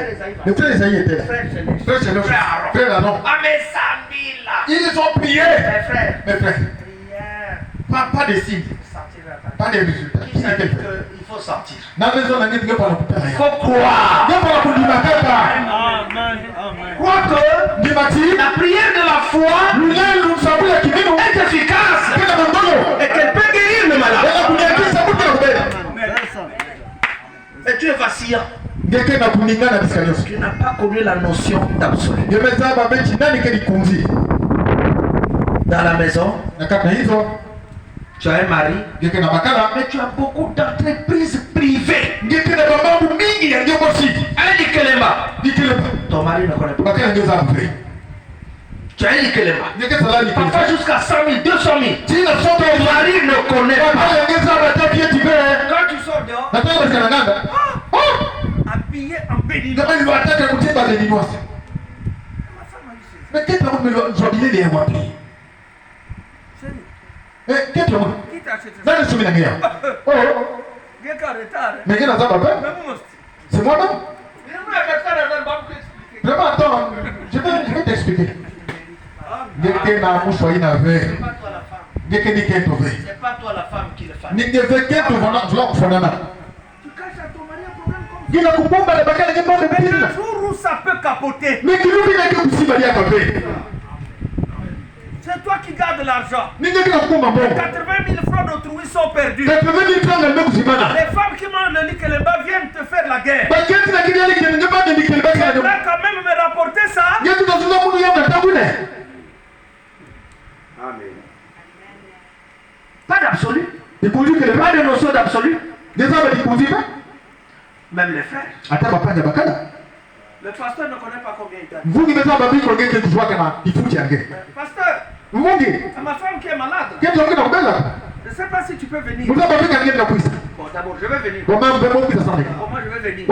Le frère Esaïe était là. Frère Aaron. Ils ont prié. Mes frères. Pas de signes. Pas de résultats. Il faut sortir. Il faut croire. Crois que la prière de la foi est efficace et qu'elle peut guérir le malade. Mais tu es vacillant. Tu n'as pas connu la notion d'absolu. Dans la maison, tu as un mari, mais tu as beaucoup d'entreprises privées. Un Nikelema. Ton mari ne connaît pas. Tu as un Nikelema. Parfois jusqu'à 100 000, 200 000. Ton mari ne connaît pas. Quand tu sors dehors, habillé en béninois. Mais qu'est-ce que vous avez dit? Qui t'a acheté ça? Mais qui n'a pas peur? C'est moi-même. Vraiment, attends, je vais t'expliquer. C'est pas toi la femme qui le fait. Tu caches à ton mari un problème comme ça. Le jour où ça peut capoter, c'est toi qui gardes l'argent. 80 000 francs d'autrui sont perdus. Les femmes qui mangent le Nikeleba viennent te faire la guerre. Tu devrais quand même me rapporter ça. Amen. Pas d'absolu. Pas de notion d'absolu. Même les frères. Le pasteur ne connaît pas combien il gagne. Pasteur, c'est ma femme qui est malade. Je ne sais pas si tu peux venir. Bon, d'abord, je vais venir. Comment je vais venir?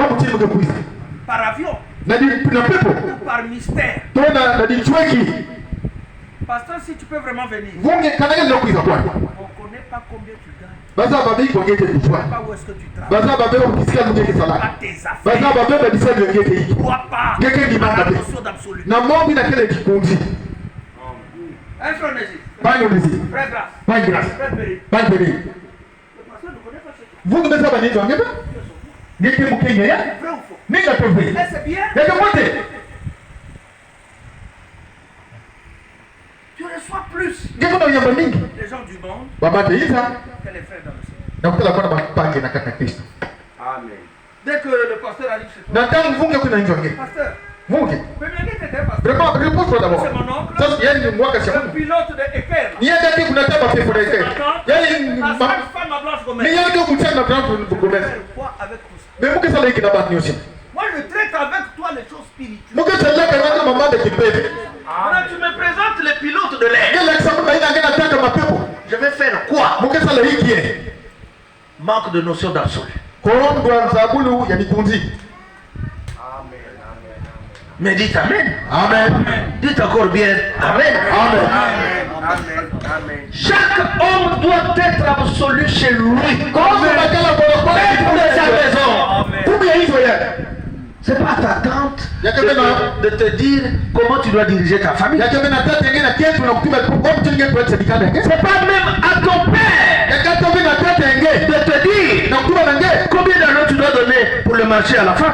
Par avion. Ou par mystère. Pasteur, si tu peux vraiment venir. On ne connaît pas combien tu gagnes. On ne sait pas où est-ce que tu travailles. Pas tes affaires. Tu ne crois pas à la notion d'absolu. Un frère Nézi. Frère Grâce. Frère Béry. Le pasteur ne connaît pas ce que tu fais. Vrai ou faux? Mais c'est bien. Tu reçois plus les gens du monde que les frères dans le Seigneur. Amen. Dès que le pasteur arrive chez toi, pasteur, c'est mon oncle, le pilote de Eker. La femme à Blanche Gomez. Quoi avec tout ça? Moi je traite avec toi les choses spirituelles. Maintenant tu me présentes les pilotes de l'air. Je vais faire quoi? Manque de notion d'absolu. Mais dites Amen. Amen. Dites encore bien Amen. Chaque homme doit être absolu chez lui. Même pour sa maison. C'est pas à ta tante de te dire comment tu dois diriger ta famille. C'est pas même à ton père de te dire combien d'argent tu dois donner pour le marché à la fin.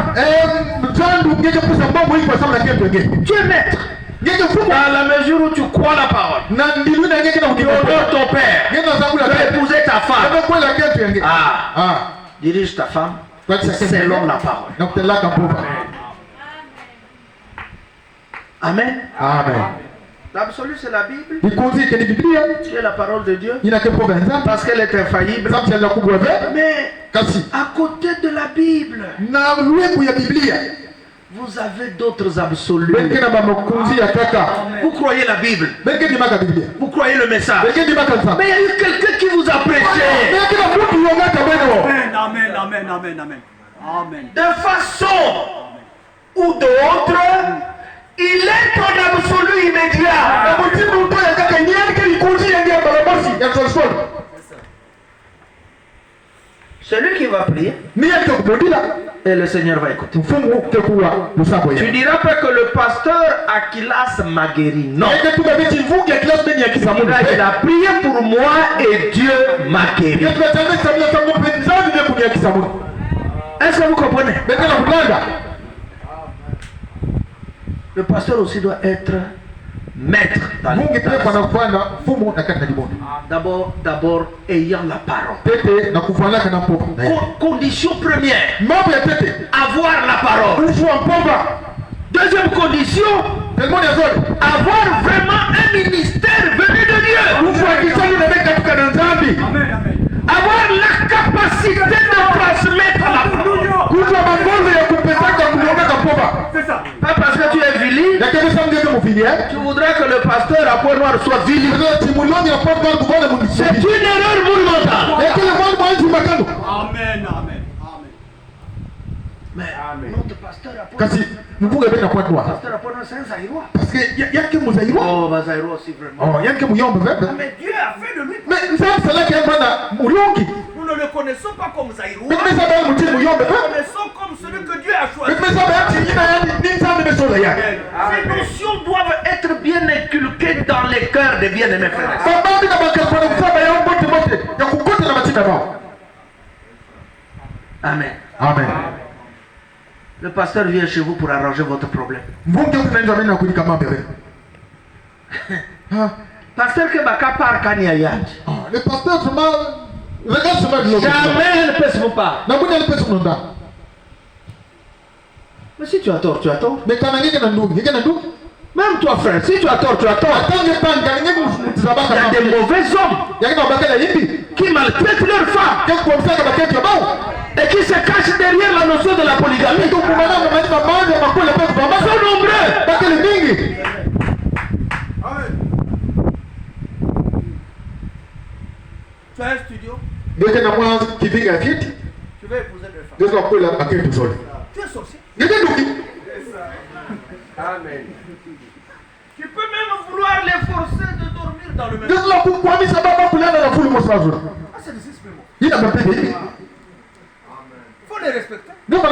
Tu es maître. Dans la mesure où tu crois la parole, tu honores ton père, tu as épousé ta femme. Dirige ta femme selon la parole. Amen. L'absolu, c'est la Bible. Qui est la parole de Dieu. Parce qu'elle est infaillible. Mais à côté de la Bible, vous avez d'autres absolus. Vous croyez la Bible. Vous croyez le message. Mais il y a eu quelqu'un qui vous a prêché. Amen, amen, amen, amen. Amen. De façon ou d'autre, il est ton absolu immédiat. Celui qui va prier, et le Seigneur va écouter. Tu diras pas que le pasteur Akilas m'a guéri. Non. Il a prié pour moi et Dieu m'a guéri. Est-ce que vous comprenez? Le pasteur aussi doit être maître dans D'abord, ayant la parole. Condition première, avoir la parole. Deuxième condition, avoir vraiment un ministère venu de Dieu. Avoir la capacité de transmettre la parole. C'est ça. Pas parce que tu es vili, tu voudrais que le pasteur à peau noire soit vili. C'est une erreur monumentale. Amen, amen. Mais notre pasteur à peau noire, c'est un Zaïrois. Parce que oh, Zaïrois aussi vraiment. Mais Dieu a fait de lui. Nous ne le connaissons pas comme Zaïrois. Nous le connaissons comme celui que Dieu a choisi. Ces notions doivent être bien inculquées dans les cœurs des bien-aimés frères. Amen. Amen. Le pasteur vient chez vous pour arranger votre problème. Pasteur Kebaka par Kanyayat. Le pasteur jamais ne peut se pas. Mais si tu as tort, tu as tort. Même toi, frère, si tu as tort, tu as tort. Il y a des mauvais hommes qui maltraitent leurs femmes et qui se cachent derrière la notion de la polygamie. Ils sont nombreux. Tu as un studio. Tu veux épouser deux femmes. Tu es sorcier. Amen. Tu peux même vouloir les forcer de dormir dans le même. C'est des esprits. Il faut les respecter. Amen.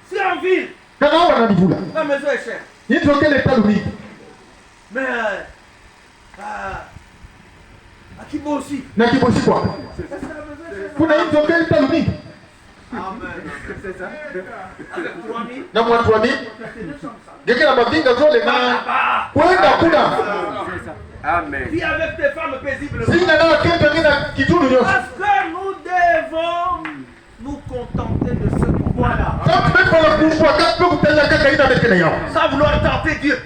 Si en ville, la maison est chère. Mais à Kibosi. Amen. C'est ça. Avec 3000. Amen. Vis avec tes femmes paisiblement. Parce que nous devons nous contenter de ce pouvoir-là. Sans vouloir tenter Dieu.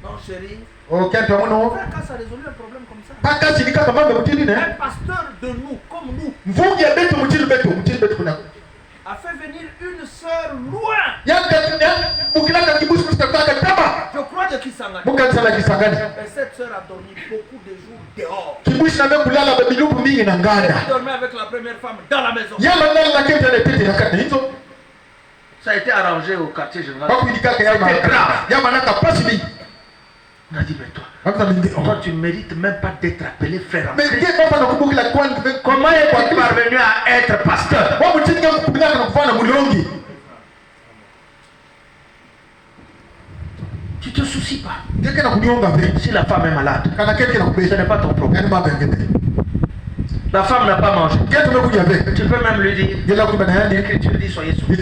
Non, chérie. Quand ça résout un problème comme ça. Un pasteur de nous, comme nous, a fait venir une sœur loin. Je crois de Kisangani. Et cette sœur a dormi beaucoup de jours dehors. Elle dormait avec la première femme dans la maison. Ça a été arrangé au quartier général. C'était grave. On a dit, mais toi, tu ne mérites même pas d'être appelé frère. Comment es-tu parvenu à être pasteur? Tu ne te soucies pas. Si la femme est malade, ce n'est pas ton problème. La femme n'a pas mangé. Tu peux même lui dire. L'Écriture dit soyez soumis.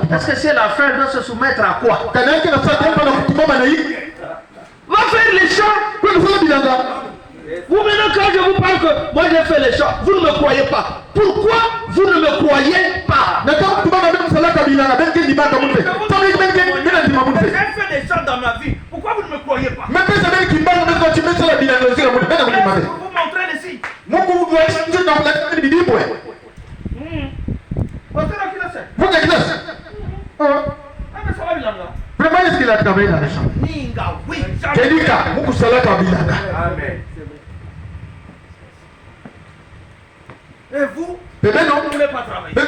Parce que si elle a faim, elle doit se soumettre à quoi? Va faire les chants. Vous maintenant quand je vous parle que moi j'ai fait les choses, vous ne me croyez pas. Pourquoi vous ne me croyez pas? J'ai fait des choses dans ma vie. Pourquoi vous ne me croyez pas? Vous Vous montrez les signes. Ça va bien là. Vraiment, est-ce qu'il a travaillé dans les champs? Ninga, oui. Amen. Et vous, Mais non, vous ne voulez pas travailler. vous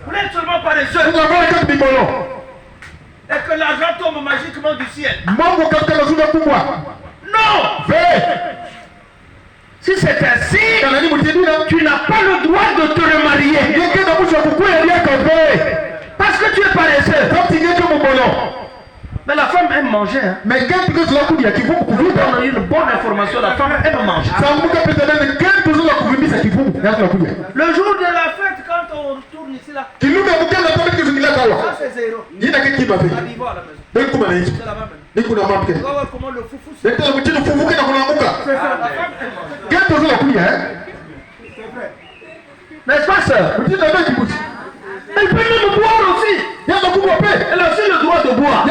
Vous êtes seulement paresseux. Et que l'argent tombe magiquement du ciel. Non. Si c'est ainsi, tu n'as pas le droit de te remarier. Parce que tu es paresseux. Mais la femme aime manger. Hein. Mais quand tu on a une bonne information, la femme aime manger. Le jour de la fête, quand on retourne ici là, ça c'est zéro. On y va à la maison. C'est la même. On va voir comment le foufou se fait. La femme aime manger. N'est-ce pas, sœur? Elle peut même boire aussi. Elle a aussi le droit de boire.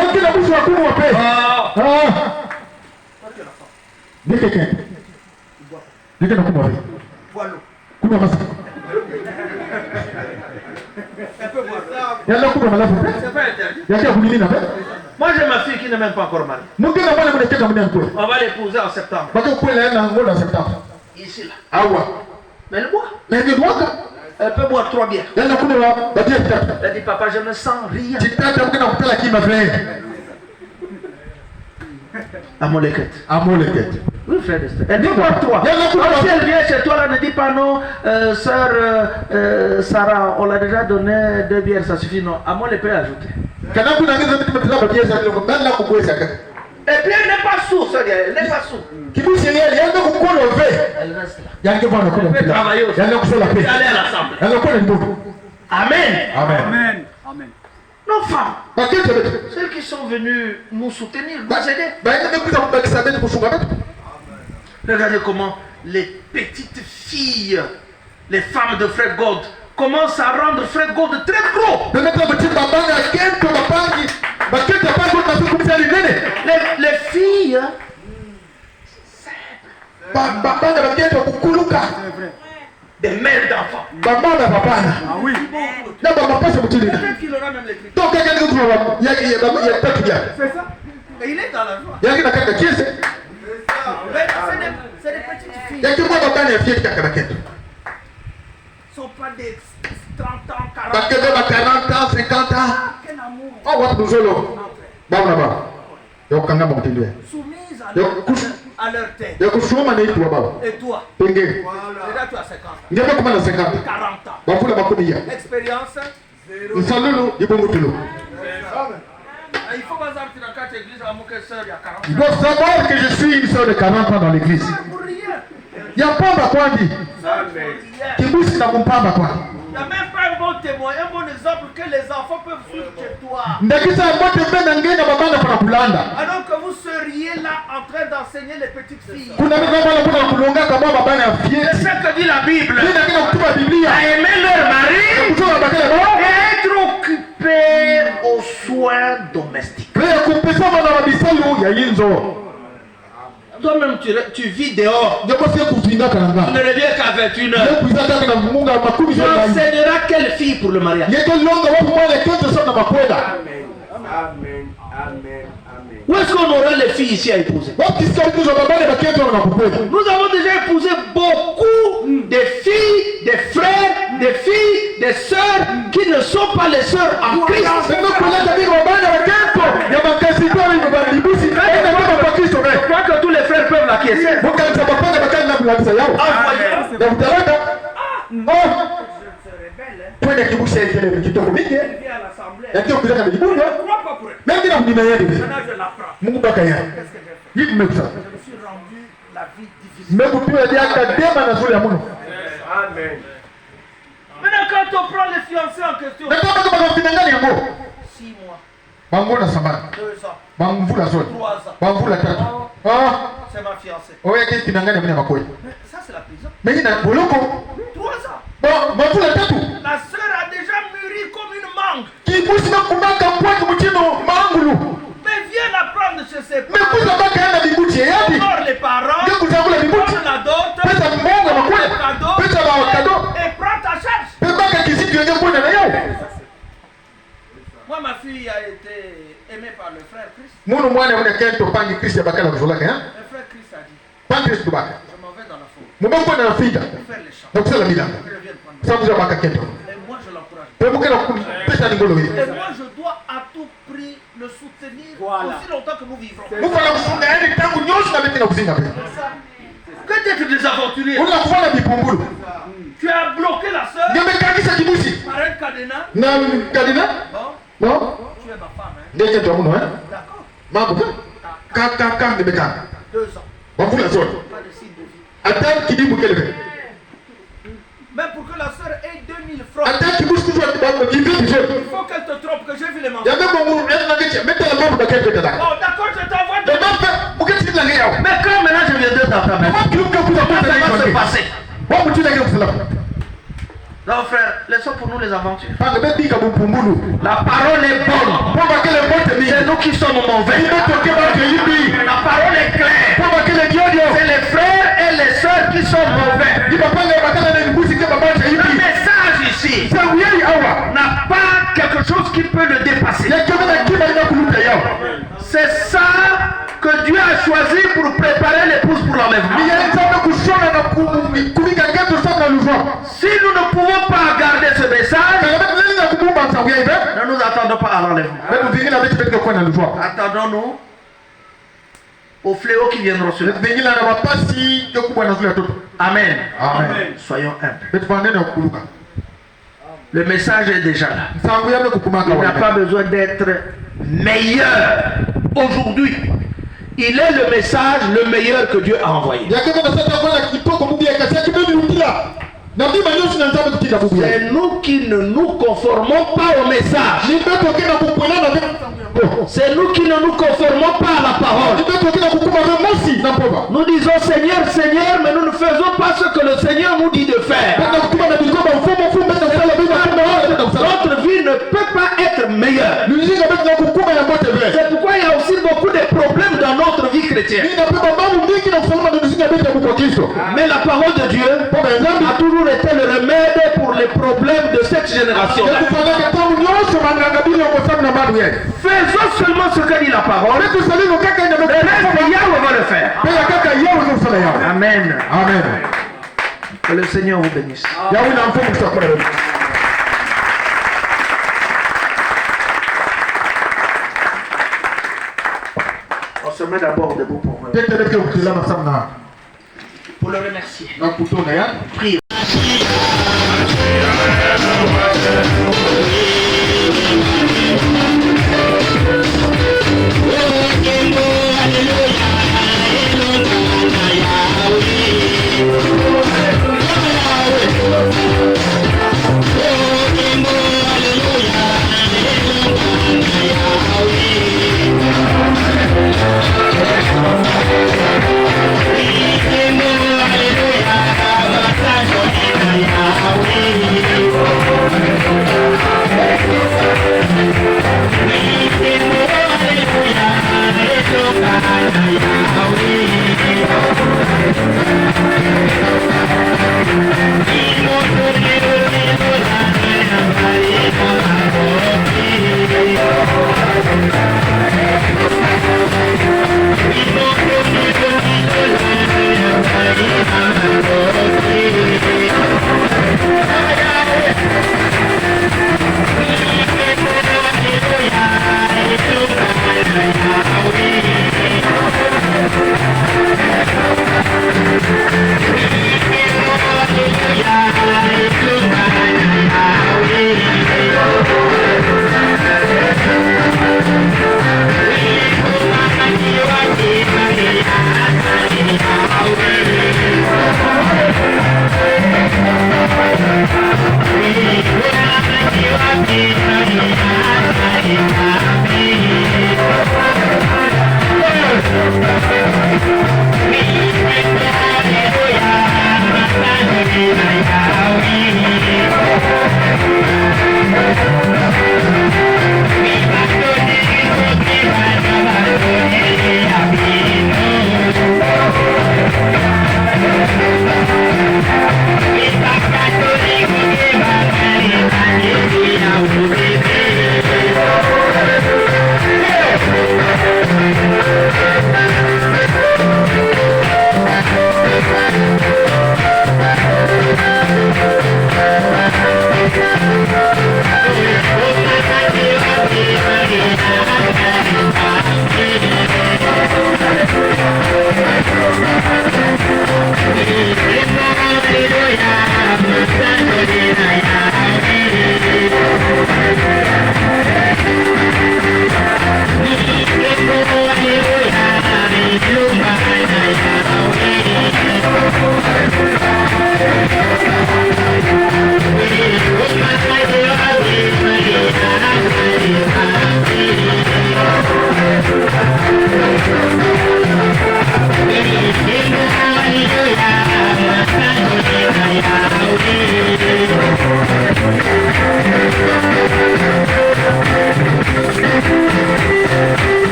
Moi j'ai ma fille qui n'est même pas encore mariée. On va l'épouser en septembre. Ici là. Mais elle boit. Elle peut boire 3 bières. Elle dit papa je ne sens rien. Amoleket. Oui frère Esther. Elle dit boire 3. Si elle vient chez toi là, ne dis pas non, sœur Sarah, on l'a déjà donné 2 bières, ça suffit. Non, Amol peut ajouter. Et puis elle n'est pas sourde, elle n'est pas sourde. Elle reste là. Elle peut travailler aussi. Elle peut aller à l'assemblée. Amen. Nos femmes, celles qui sont venues nous soutenir, nous aider. Regardez comment les petites filles, les femmes de Frère God, commencent à rendre Frère God très gros. Les filles, des mères d'enfants. Peut-être qu'il aura même l'écriture. C'est ça. Et il est dans la joie. C'est des petites filles. Ce ne sont pas des 30 ans, 40 ans. 50 ans. Quel amour. Soumise à leur tête. Et toi? Déjà tu as 50 ans. 40 ans. Expérience? Il faut pas savoir que dans 4 églises, il y a 40 ans. Il doit savoir que je suis une soeur de 40 ans dans l'église. Il y a pas quoi dit. Il n'y a même pas un bon témoin, un bon exemple que les enfants peuvent suivre chez toi. Alors que vous seriez là en train d'enseigner les petites filles. C'est ce que dit la Bible. À aimer leur mari et être occupé aux soins domestiques. Toi-même, tu vis dehors. Tu ne reviens qu'à 21h. Tu enseigneras quelle fille pour le mariage. Où est-ce qu'on aura les filles ici à épouser? Nous avons déjà épousé beaucoup de filles, des frères, des filles, des sœurs qui ne sont pas les sœurs en Christ. Je crois que tous les frères peuvent l'acquiescer. Maintenant, quand on prend les fiancés en question, 6 mois, 2 ans, 3 ans, C'est ma fiancée. Oh, ya qu'est-ce qui n'a pas de Mais ça, c'est la prison. mais il n'a pas le 3 ans. bon, bon, vous la tête. La sœur a déjà mûri comme une mangue. Qui pousse ma coumba campagne de Moutino, Mangoulou. Mais viens la prendre chez ses Mais vous parents. avez quand même des boutiers, Encore les parents. que vous avez la Prends bibouche. la dot. Faites un bon à ma couille. Faites un cadeau. Et prends ta charge. Faites pas qu'un qui vient de moi d'ailleurs. Moi, ma fille a été aimée par le frère Christ. Mon moine, on est qu'un topang de Christ, il y a pas qu'à la joie, hein. Le frère Christ a dit, Pas Christ, tu vas. je m'en vais dans la forêt. Mon bon point dans la fille. Faire les champs. Donc c'est la vie là. Je viens de prendre. Ça vous a pas qu'à quelqu'un. Et moi, je l'encourage. Pour vous qu'elle a coupé, peut-être à niveau. Et moi, je dois à tout prix le soutenir aussi longtemps que nous vivrons. Vous faites la bouche d'un temps où nous sommes avec la cuisine après. Que d'être des aventuriers. On la voit la bipomboulou. Tu as bloqué la sœur Il y a même quelqu'un qui s'est dit par un cadenas. non, Kadina. Bon, Non. tu es ma femme, hein. Dès que tu as mon nom, hein. D'accord. Ma boucle. Quand de bécan. 2 ans. Bon, vous la zone. Pas de signe de vie. Attends qui dit bouquet le fait. Mais pour que la sœur ait 2000 francs, Attends qui bouge toujours à il veut du jeu. il faut qu'elle te trompe, que j'ai vu les Il y manger. a même mon mot, elle n'a dit, mettez la main dans quel côté là. Bon, d'accord, je t'envoie Mais de même fait, bouquet de la guerre. Mais quand maintenant je viendrai dans ta maison, Comment tu veux que vous comment ça va se passer? Bon, tu n'as pas cela. Non, frère, laissons pour nous les aventures. Ah, le bébé qui a mon poumoulou. La parole est bonne. Pour ma quelle bonne tenue. C'est nous qui sommes mauvais. Il m'a toqué par le yibi. La parole est claire. Pour ma quelle diodio. C'est les frères et les sœurs qui sont mauvais. Il m'a pas le matin dans une boutique que papa j'ai Le yibi. message ici C'est où il y a n'a pas quelque chose qui peut le dépasser. Il y a quelqu'un qui m'a dit que d'ailleurs. C'est ça que Dieu a choisi pour préparer l'épouse pour l'enlèvement. Il y a un certain coup sur la couille quelqu'un de ça dans le vent. Si nous ne pouvons pas garder ce message, Ne ne nous attendons pas à l'enlèvement. Attendons-nous au fléau qui viendra sur nous. Amen. Amen. Soyons humbles. Le message est déjà là. Il n'a pas besoin d'être meilleur aujourd'hui. Il est le message le meilleur que Dieu a envoyé. C'est nous qui ne nous conformons pas au message. C'est nous qui ne nous conformons pas à la parole. Nous disons Seigneur, Seigneur, mais nous ne faisons pas ce que le Seigneur nous dit de faire. Notre vie ne peut pas être meilleure. C'est pourquoi il y a aussi beaucoup de problèmes dans notre vie chrétienne. Mais la parole de Dieu a toujours été le remède pour les problèmes de cette génération. Faisons seulement ce que dit la parole. Le reste, Yahweh va le faire. Amen. Amen. Que le Seigneur vous bénisse. On se met d'abord debout pour le remercier. Priez.